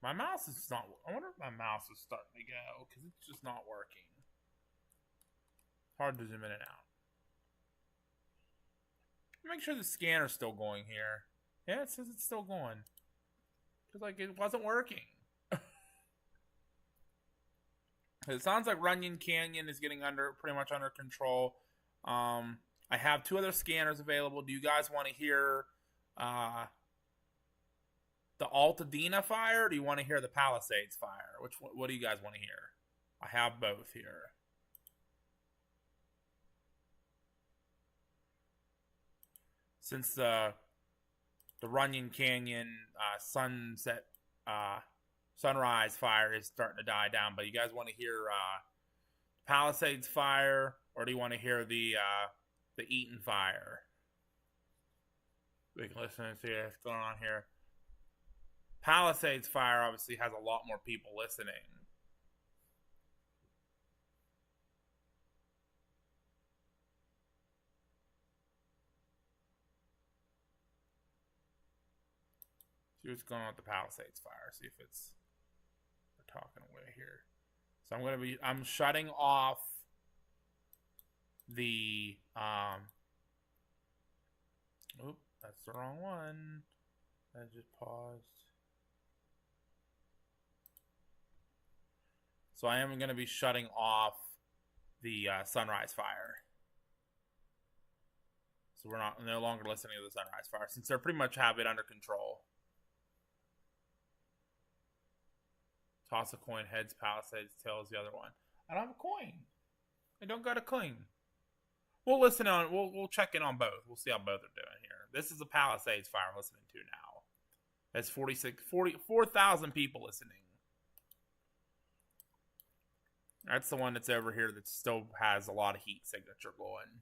my mouse is not. I wonder if my mouse is starting to go because it's just not working. Hard to zoom in and out. Make sure the scanner's still going here. Yeah, it says it's still going. Because, like, it wasn't working. It sounds like Runyon Canyon is getting pretty much under control. I have 2 other scanners available. Do you guys want to hear the Altadena fire, or do you want to hear the Palisades fire? What do you guys want to hear? I have both here. Since the Runyon Canyon sunrise fire is starting to die down, but you guys want to hear Palisades fire, or do you want to hear the Eaton fire? We can listen and see what's going on here. Palisades fire obviously has a lot more people listening. See what's going on with the Palisades fire. See if we're talking away here. So I'm shutting off the oop, that's the wrong one. I just paused. So I am going to be shutting off the sunrise fire. So we're no longer listening to the sunrise fire since they're pretty much have it under control. Toss a coin, heads Palisades, tails the other one. I don't have a coin. I don't got a coin. We'll listen on. We'll check in on both. We'll see how both are doing here. This is the Palisades fire I'm listening to now. That's 4,000 people listening. That's the one that's over here that still has a lot of heat signature going.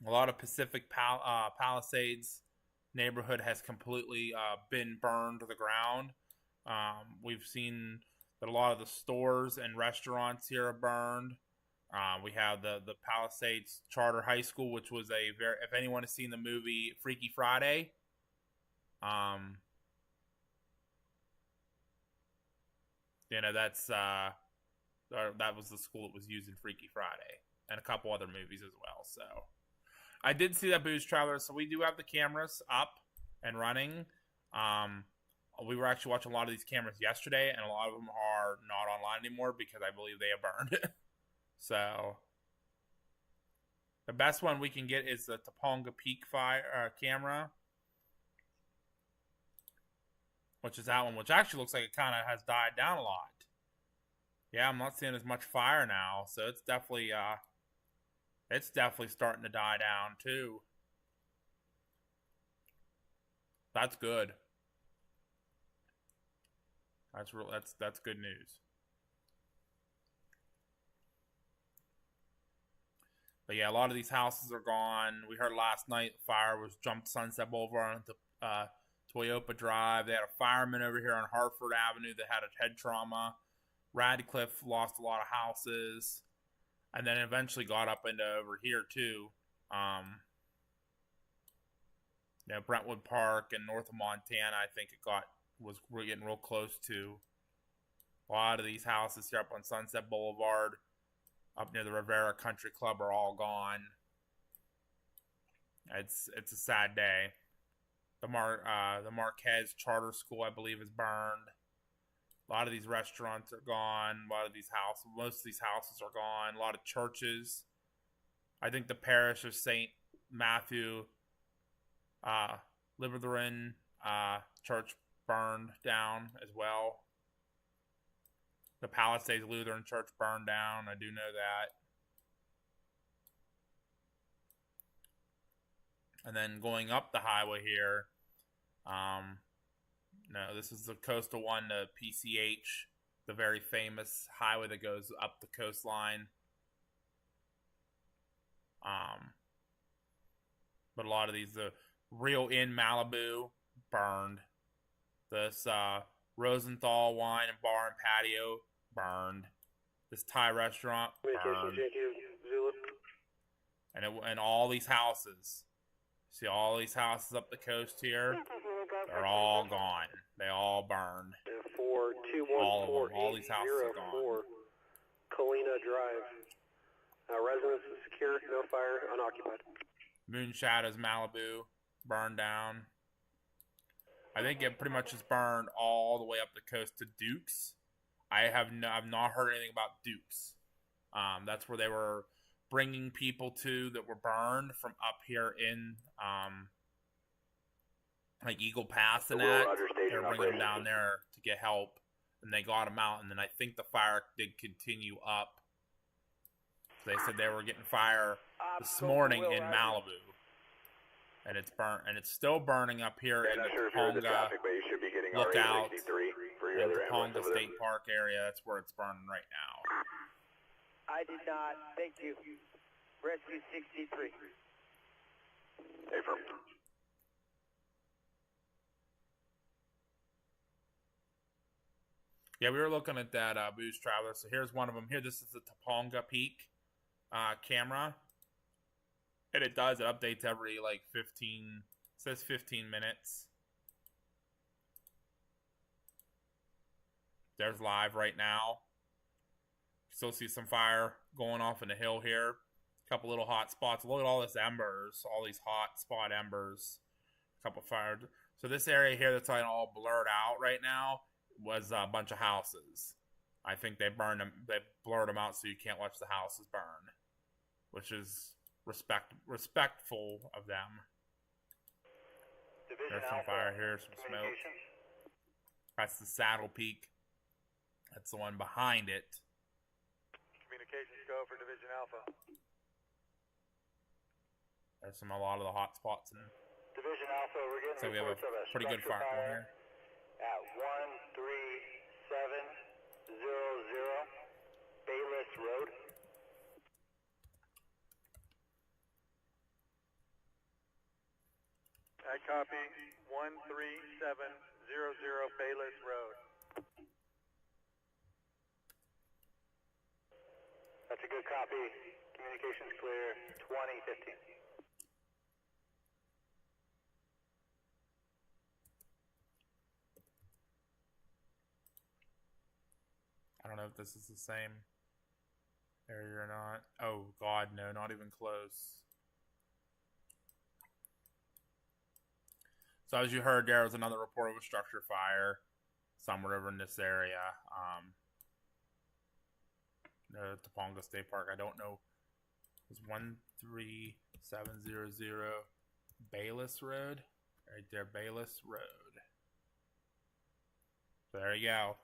A lot of Pacific Palisades neighborhood has completely been burned to the ground. We've seen that a lot of the stores and restaurants here are burned. We have the Palisades Charter High School, which was if anyone has seen the movie Freaky Friday, you know, that was the school that was used in Freaky Friday and a couple other movies as well. So I did see that, Booze Traveler. So we do have the cameras up and running. We were actually watching a lot of these cameras yesterday, and a lot of them are not online anymore because I believe they have burned. So the best one we can get is the Topanga Peak camera, which is that one, which actually looks like it kind of has died down a lot. Yeah, I'm not seeing as much fire now, so it's definitely starting to die down too. That's good. That's good news. But yeah, a lot of these houses are gone. We heard last night fire was jumped Sunset Boulevard onto Toyota Drive. They had a fireman over here on Hartford Avenue that had a head trauma. Radcliffe lost a lot of houses. And then eventually got up into over here too. You know, Brentwood Park and north of Montana, I think we're getting real close to. A lot of these houses here up on Sunset Boulevard, up near the Rivera Country Club, are all gone. It's a sad day. The Marquez Charter School, I believe, is burned. A lot of these restaurants are gone. A lot of these houses, most of these houses are gone. A lot of churches. I think the parish of St. Matthew, Lutheran church burned down as well. The Palisades Lutheran Church burned down. I do know that. And then going up the highway here, no, this is the coastal one to PCH, the very famous highway that goes up the coastline. But a lot of these, the Rio in Malibu burned. This Rosenthal Wine and Bar and Patio, burned. This Thai restaurant, burned. And all these houses. See all these houses up the coast here? They're all gone. They all burned. All of them. All these houses are gone. Colina Drive. Residence is secure, no fire, unoccupied. Moon Shadows, Malibu, burned down. I think it pretty much is burned all the way up the coast to Dukes. I've not heard anything about Dukes. That's where they were bringing people to that were burned from up here in like Eagle Pass and that. They were bringing them down there to get help, and they got them out. And then I think the fire did continue up. They said they were getting fire this morning in Malibu, and it's burnt, and it's still burning up here in the Topanga Lookout and the Topanga State Park area. That's where it's burning right now. I did not. Thank you. Rescue 63. Affirm. Yeah, we were looking at that Booze Traveler. So here's one of them. Here, this is the Topanga Peak camera, and it updates every like 15. It says 15 minutes. There's live right now. Still see some fire going off in the hill here. A couple little hot spots. Look at all this embers. All these hot spot embers. A couple fire. So this area here that's all blurred out right now was a bunch of houses. I think they burned them. They blurred them out so you can't watch the houses burn, which is respectful of them. There's some fire here, some smoke. That's the Saddle Peak. That's the one behind it. Communications go for Division Alpha. There's a lot of the hot spots in. Division Alpha, we're getting So we have a pretty good fire going here. At 13700 Bayless Road. I copy 13700 Bayless Road. That's a good copy. Communications clear. 2015. I don't know if this is the same area or not. Oh, God, no, not even close. So as you heard, there was another report of a structure fire somewhere over in this area. The Topanga State Park. I don't know. It's 13700 Bayless Road. Right there, Bayless Road. So there you go.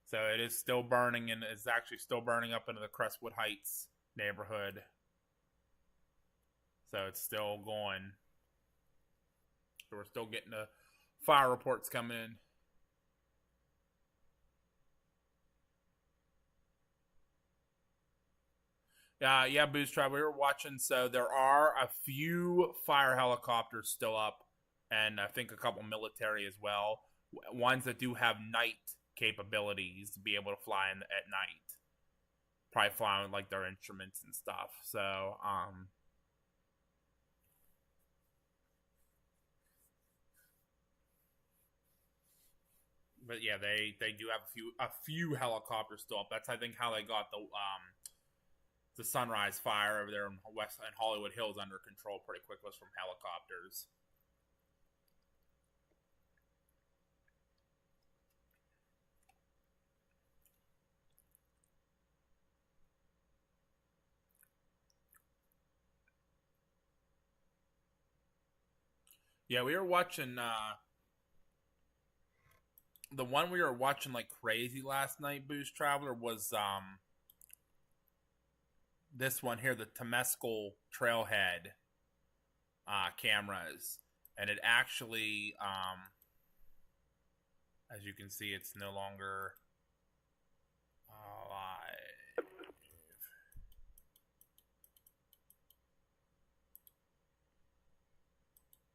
So it is still burning, and it's actually still burning up into the Crestwood Heights neighborhood. So it's still going. So we're still getting the fire reports coming in. Yeah, Boost Tribe, we were watching. So there are a few fire helicopters still up, and I think a couple military as well. Ones that do have night capabilities to be able to fly at night. Probably flying with like their instruments and stuff. So, but yeah, they do have a few helicopters still up. That's I think how they got the Sunrise Fire over there in Hollywood Hills under control pretty quick was from helicopters. Yeah, we were watching the one we were watching like crazy last night, Boost Traveler, was this one here, the Temescal Trailhead cameras. And it actually, as you can see, it's no longer live.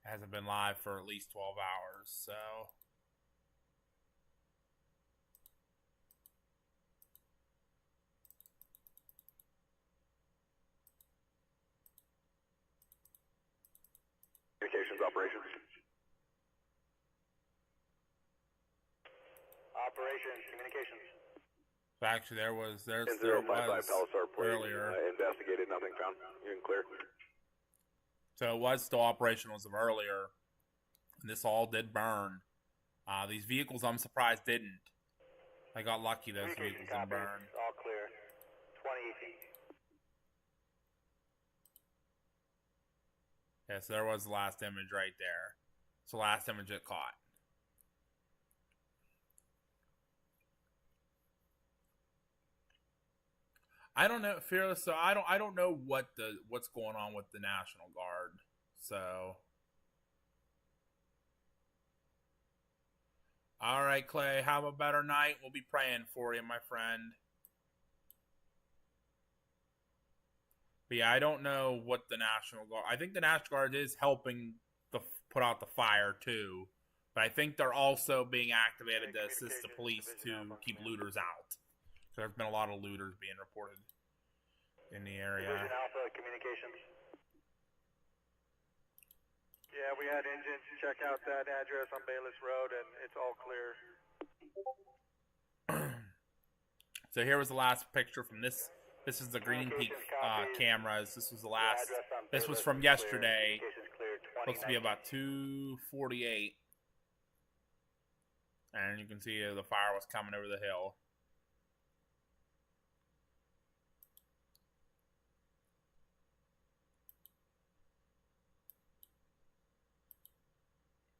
Hasn't been live for at least 12 hours, so. Evacuations operations. Operations, communications. So actually, there was 055 Palisades earlier. Investigated, nothing found. You can clear. So it was still operational as of earlier. And this all did burn. These vehicles, I'm surprised, didn't. I got lucky those vehicles didn't burn. All clear. 20 feet. Yeah, so there was the last image right there. It's the last image it caught. I don't know, Fearless. So I don't know what's going on with the National Guard. So, all right, Clay. Have a better night. We'll be praying for you, my friend. But yeah, I don't know what the National Guard. I think the National Guard is helping put out the fire too. But I think they're also being activated to assist the police to keep looters out. So there's been a lot of looters being reported in the area. Division Alpha, communications. Yeah, we had engines check out that address on Bayless Road, and it's all clear. So here was the last picture from this. This is the Green Peak cameras. This was the last. This was from yesterday. Looks to be about 2:48. And you can see the fire was coming over the hill.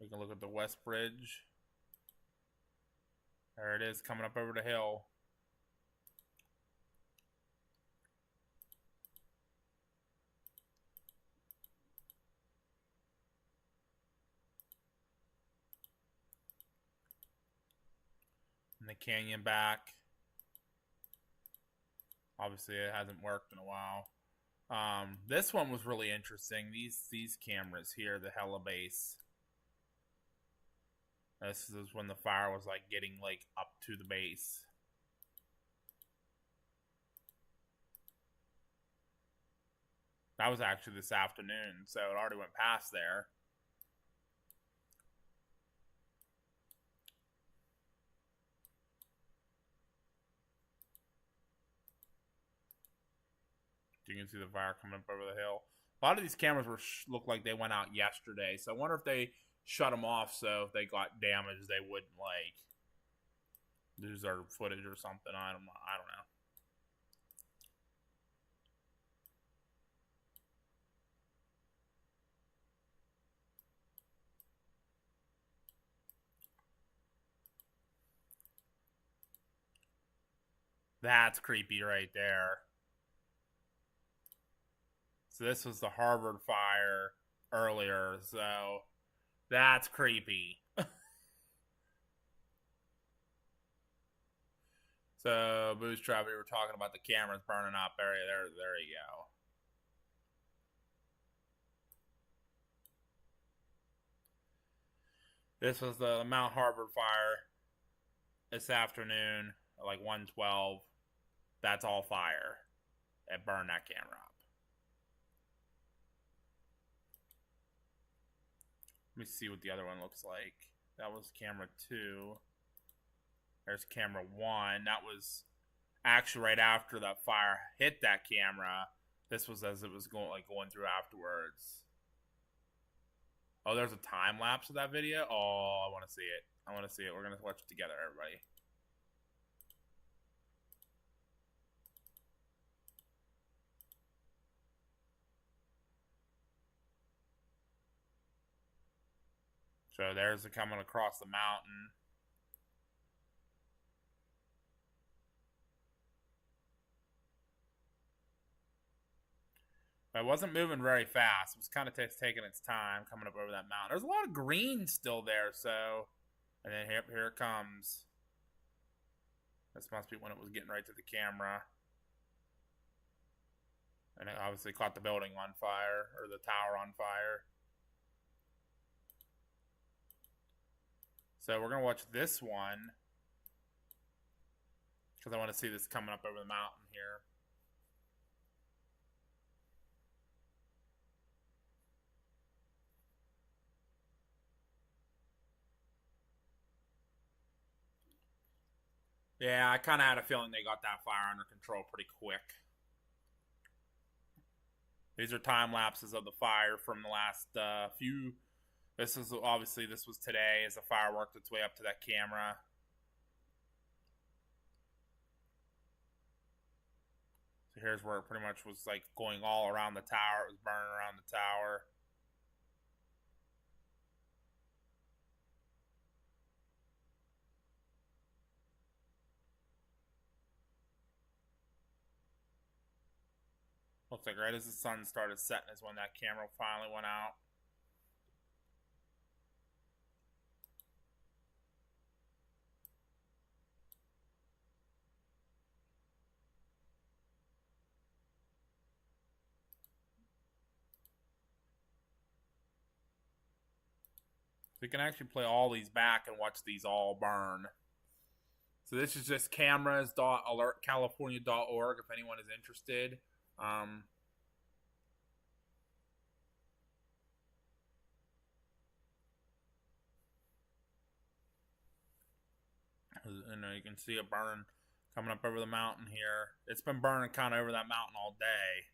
We can look at the West Bridge. There it is, coming up over the hill. And the canyon back. Obviously, it hasn't worked in a while. This one was really interesting. These cameras here, the Hella base. This is when the fire was like getting like up to the base. That was actually this afternoon, so it already went past there. You can see the fire coming up over the hill. A lot of these cameras look like they went out yesterday, so I wonder if they shut them off so if they got damaged, they wouldn't like lose their footage or something. I don't know. That's creepy right there. So this was the Harvard fire earlier, so that's creepy. So, Booze Trap, we were talking about the cameras burning up area. There you go. This was the Mount Harvard fire this afternoon at like 1:12. That's all fire. It burned that camera up. Let me see what the other one looks like. That was camera 2. There's camera 1. That was actually right after that fire hit that camera. This was as it was going through afterwards. Oh, there's a time lapse of that video. Oh, I want to see it. We're gonna watch it together, everybody. So there's it coming across the mountain. But it wasn't moving very fast. It was kind of taking its time coming up over that mountain. There's a lot of green still there, so... And then here it comes. This must be when it was getting right to the camera. And it obviously caught the building on fire, or the tower on fire. So we're going to watch this one. Because I want to see this coming up over the mountain here. Yeah, I kind of had a feeling they got that fire under control pretty quick. These are time lapses of the fire from the last few. This was today as the fire worked its way up to that camera. So here's where it pretty much was like going all around the tower. It was burning around the tower. Looks like right as the sun started setting is when that camera finally went out. So you can actually play all these back and watch these all burn. So this is just cameras.alertcalifornia.org if anyone is interested. You can see it burn coming up over the mountain here. It's been burning kind of over that mountain all day.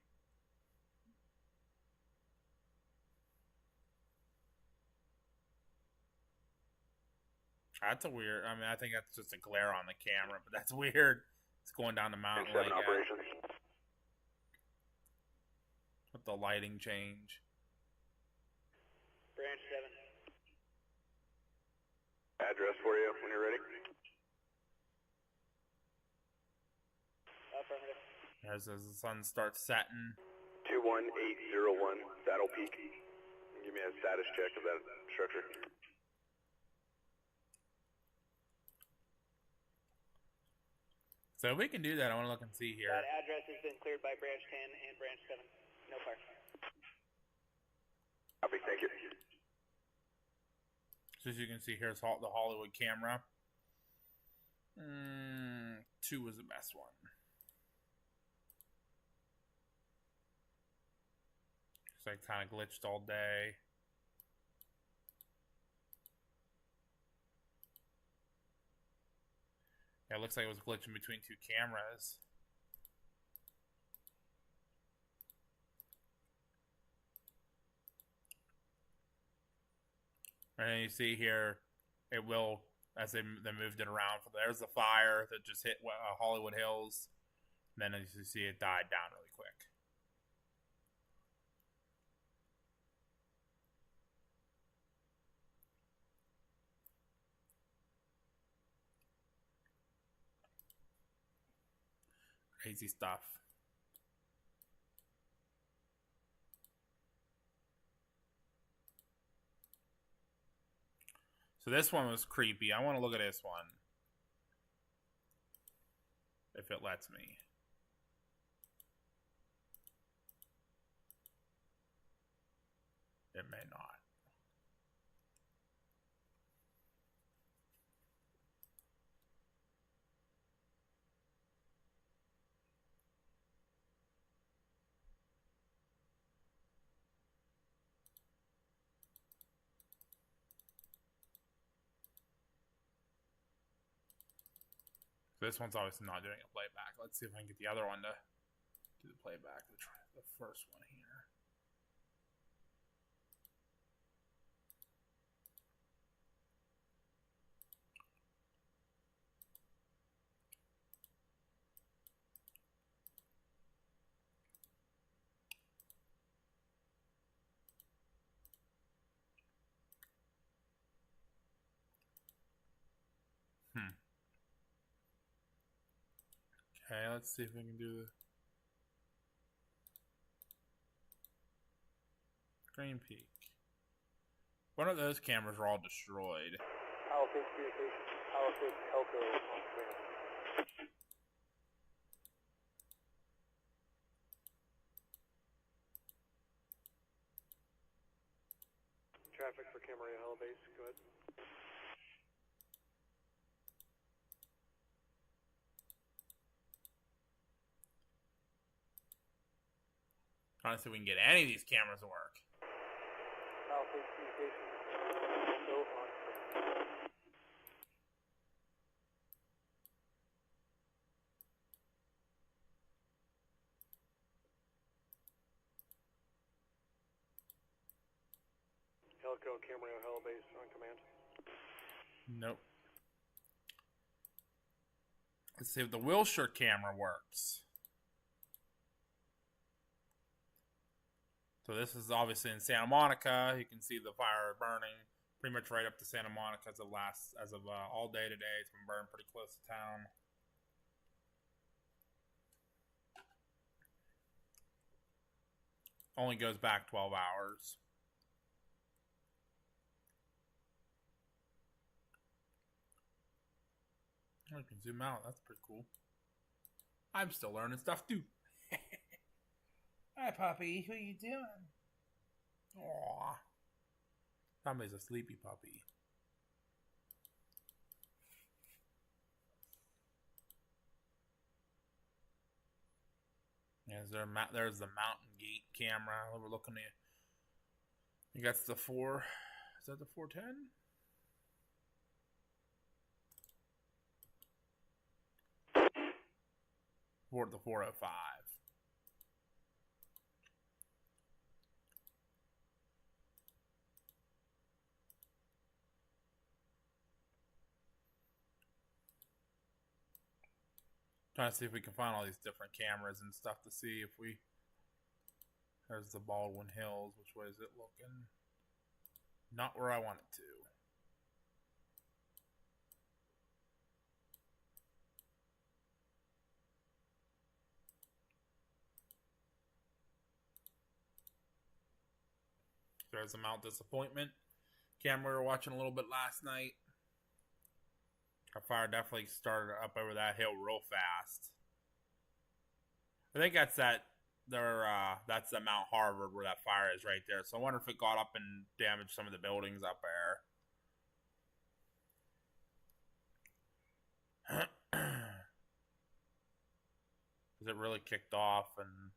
That's a weird. I mean, I think that's just a glare on the camera, but that's weird. It's going down the mountain like operations. With the lighting change. Branch 7. Address for you when you're ready. Affirmative. As the sun starts setting. 21801 Saddle Peak. Give me a status check of that structure. So we can do that. I want to look and see here. That address has been cleared by Branch 10 and Branch 7. No fire. Copy, thank you. So as you can see, here's the Hollywood camera. 2 was the best one. So I kind of glitched all day. Yeah, it looks like it was glitching between 2 cameras. And you see here, it will, as they moved it around. There's the fire that just hit Hollywood Hills. And then as you see, it died down really quick. Crazy stuff. So this one was creepy. I want to look at this one. If it lets me. It may not. This one's obviously not doing a playback. Let's see if I can get the other one to do the playback. The first one here. Okay, let's see if we can do the Green Peak. One of those cameras are all destroyed. Allocate communication. Allocate telco. Traffic for Camarillo Base, go ahead. Trying to see if we can get any of these cameras to work. Palisades communications. Go on. Helico, Camarillo, Helibase on command. Nope. Let's see if the Wilshire camera works. So this is obviously in Santa Monica. You can see the fire burning pretty much right up to Santa Monica as of all day today. It's been burning pretty close to town. Only goes back 12 hours. Oh, you can zoom out. That's pretty cool. I'm still learning stuff too. Hi, puppy. What are you doing? Aww. Somebody's a sleepy puppy. Yeah, there's the Mountain Gate camera. We're looking at. I think that's the 4. Is that the 410? The 405. Trying to see if we can find all these different cameras and stuff to see if we. There's the Baldwin Hills. Which way is it looking? Not where I want it to. There's the Mount Disappointment camera we were watching a little bit last night. Our fire definitely started up over that hill real fast. I think that's that's the Mount Harvard where that fire is right there. So I wonder if it got up and damaged some of the buildings up there. Because it really kicked off and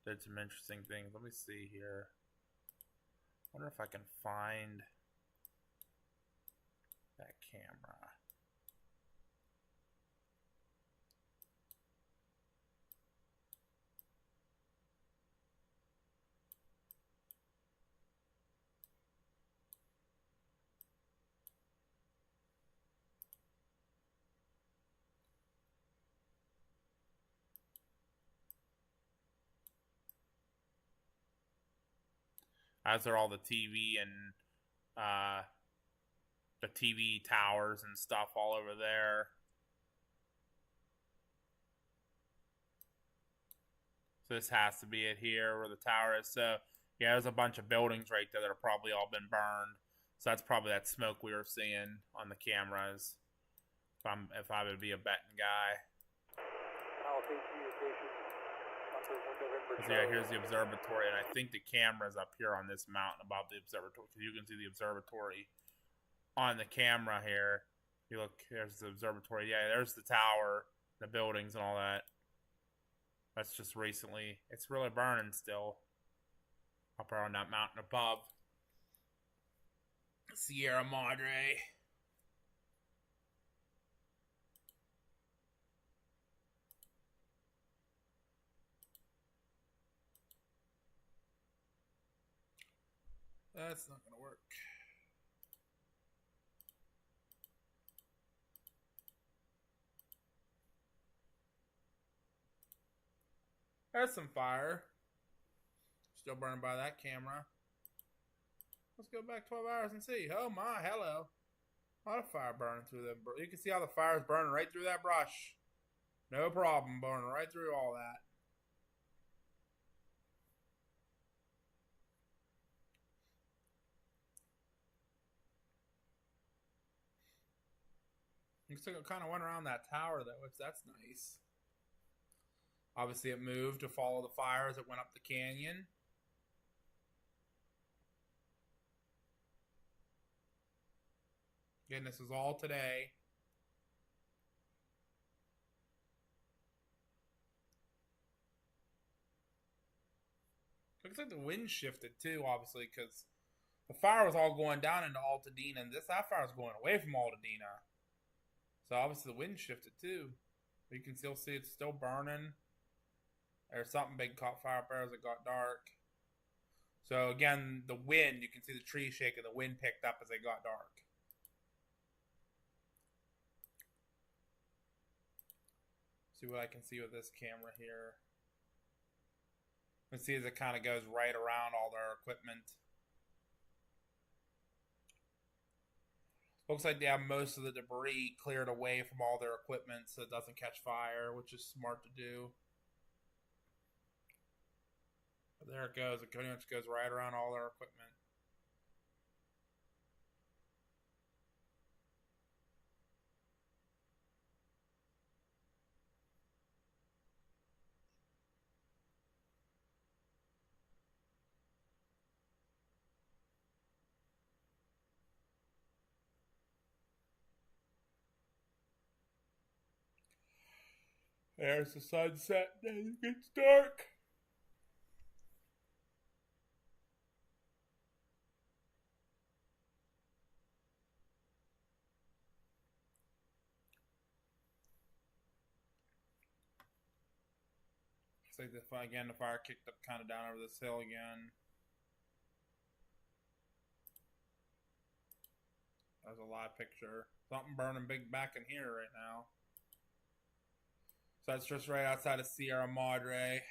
did some interesting things. Let me see here. I wonder if I can find that camera. As are all the TV and the TV towers and stuff all over there. So this has to be it here where the tower is. So yeah, there's a bunch of buildings right there that are probably all been burned. So that's probably that smoke we were seeing on the cameras. If I would be a betting guy. So yeah, here's the observatory, and I think the camera's up here on this mountain above the observatory. You can see the observatory on the camera here. You look, there's the observatory. Yeah, there's the tower, the buildings, and all that. That's just recently. It's really burning still. Up there on that mountain above Sierra Madre. That's not going to work. There's some fire. Still burning by that camera. Let's go back 12 hours and see. Oh my, hello. A lot of fire burning through them. You can see how the fire's burning right through that brush. No problem, burning right through all that. You can still kind of went around that tower though, which that's nice. Obviously it moved to follow the fire as it went up the canyon. Again, this is all today. Looks like the wind shifted too, obviously, because the fire was all going down into Altadena, and that fire was going away from Altadena. So obviously the wind shifted too. But you can still see it's still burning. There's something big caught fire up there as it got dark. So again, the wind, you can see the tree shaking. The wind picked up as it got dark. See what I can see with this camera here. You can see as it kind of goes right around all their equipment. Looks like they have most of the debris cleared away from all their equipment so it doesn't catch fire, which is smart to do. But there it goes. It pretty much goes right around all their equipment. There's the sunset, and it gets dark. Looks like the fire kicked up kind of down over this hill again. There's a live picture. Something burning big back in here right now. So that's just right outside of Sierra Madre.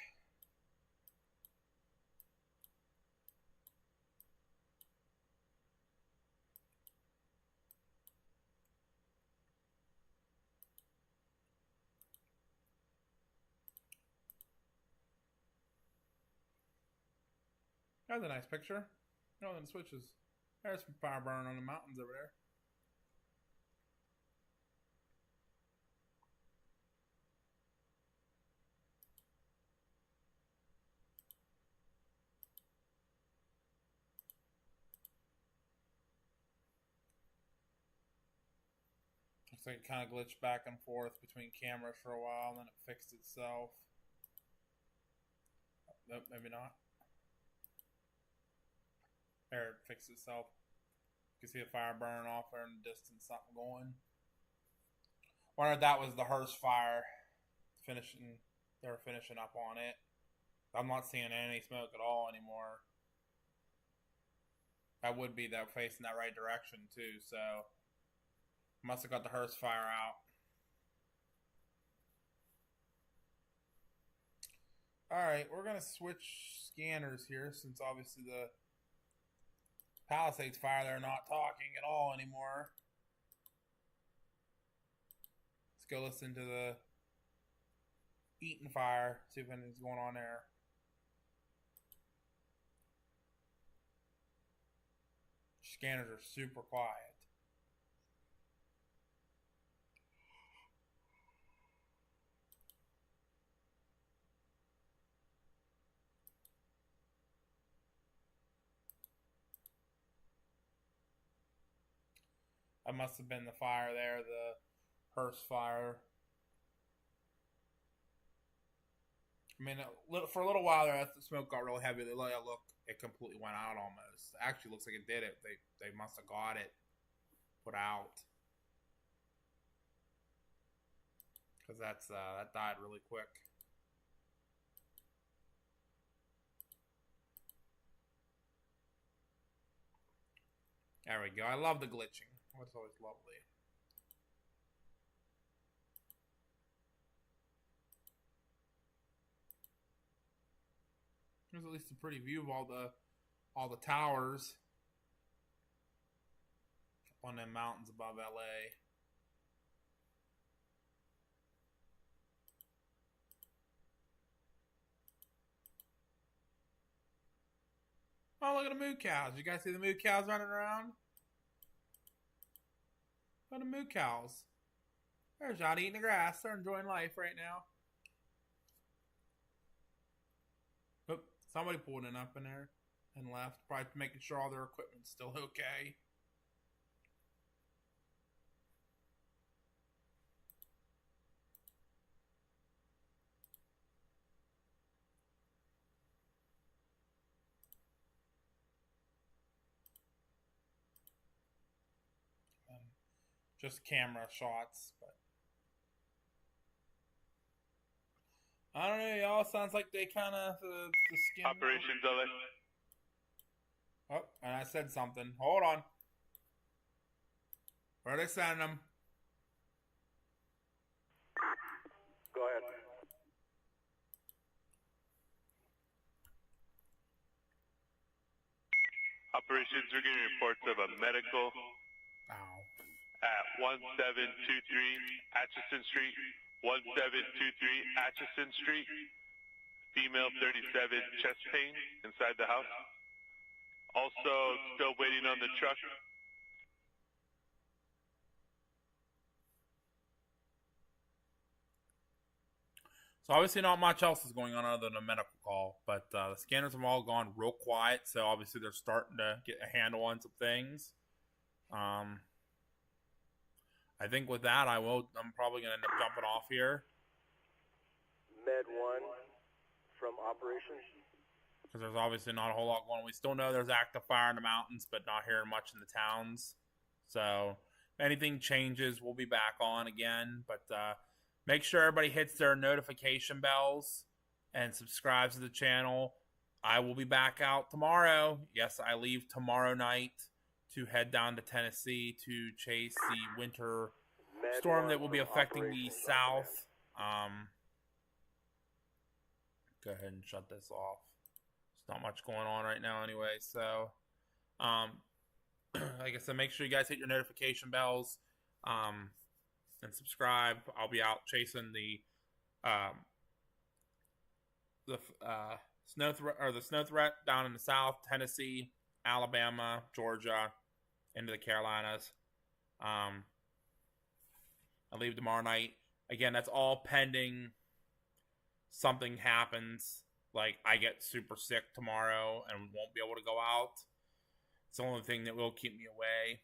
That's a nice picture. Oh, then it switches. There's some fire burning on the mountains over there. Looks like it kind of glitched back and forth between cameras for a while, and then it fixed itself. Nope, maybe not. There, it fixed itself. You can see a fire burning off there in the distance, something going. Wonder if that was the Hearst fire finishing. They were finishing up on it. I'm not seeing any smoke at all anymore. That would be that facing that right direction too, so must have got the Hearst fire out. Alright, we're gonna switch scanners here since obviously the Palisades fire, they're not talking at all anymore. Let's go listen to the Eaton fire, see if anything's going on there. Scanners are super quiet. That must have been the fire there, the Hearst fire. I mean, for a little while there, the smoke got real heavy. Look, it completely went out almost. It actually looks like it did it. They must have got it put out. Because that died really quick. There we go. I love the glitching. That's always lovely. There's at least a pretty view of all the towers up on them mountains above LA. Oh, look at the moo cows. You guys see the moo cows running around? Look at the moo cows. They're just out eating the grass. They're enjoying life right now. Oop, somebody pulled it up in there and left. Probably making sure all their equipment's still okay. just camera shots. But I don't know, y'all. Sounds like they kind of the skin. Operations LA. Oh, and I said something. Hold on. Where they send them? Go ahead. Operations, we're getting reports of a medical Ow. at 1723 Atchison Street. 1723 Atchison Street. Female 37 chest pain inside the house. Also, still waiting on the truck. So obviously not much else is going on other than a medical call, but the scanners have all gone real quiet, so obviously they're starting to get a handle on some things. I think with that, I'm probably going to end up jumping off here. Med 1 from operations. Because there's obviously not a whole lot going on. We still know there's active fire in the mountains, but not hearing much in the towns. So if anything changes, we'll be back on again, but make sure everybody hits their notification bells and subscribes to the channel. I will be back out tomorrow. Yes, I leave tomorrow night to head down to Tennessee to chase the winter storm that will be affecting the South. Go ahead and shut this off. There's not much going on right now anyway. So, like I said, make sure you guys hit your notification bells. And subscribe. I'll be out chasing the snow threat down in the South, Tennessee, Alabama, Georgia, into the Carolinas. I leave tomorrow night. Again, that's all pending something happens. Like I get super sick tomorrow and won't be able to go out. It's the only thing that will keep me away.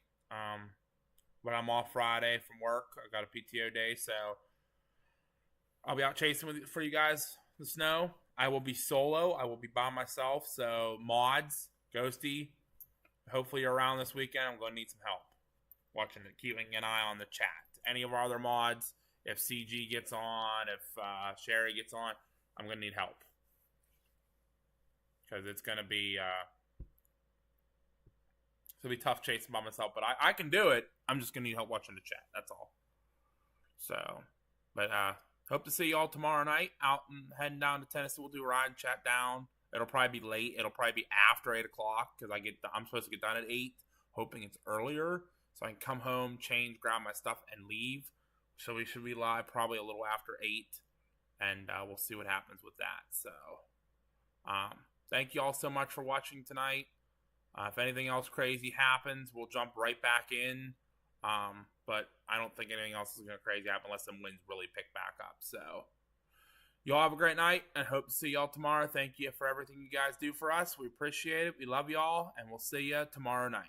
But I'm off Friday from work. I got a PTO day, so I'll be out chasing for you guys the snow. I will be solo. I will be by myself. So mods, Ghosty, hopefully you're around this weekend. I'm going to need some help watching it, keeping an eye on the chat. Any of our other mods, if CG gets on, if Sherry gets on, I'm going to need help. Because it's going to be tough chasing by myself, but I can do it. I'm just going to need help watching the chat. That's all. So, but hope to see you all tomorrow night out and heading down to Tennessee. We'll do a ride and chat down. It'll probably be late. It'll probably be after 8 o'clock because I'm supposed to get done at 8, hoping it's earlier so I can come home, change, grab my stuff, and leave. So we should be live probably a little after 8, and we'll see what happens with that. So, thank you all so much for watching tonight. If anything else crazy happens, we'll jump right back in. But I don't think anything else is going to crazy happen unless some winds really pick back up. So, y'all have a great night and hope to see y'all tomorrow. Thank you for everything you guys do for us. We appreciate it. We love y'all, and we'll see you tomorrow night.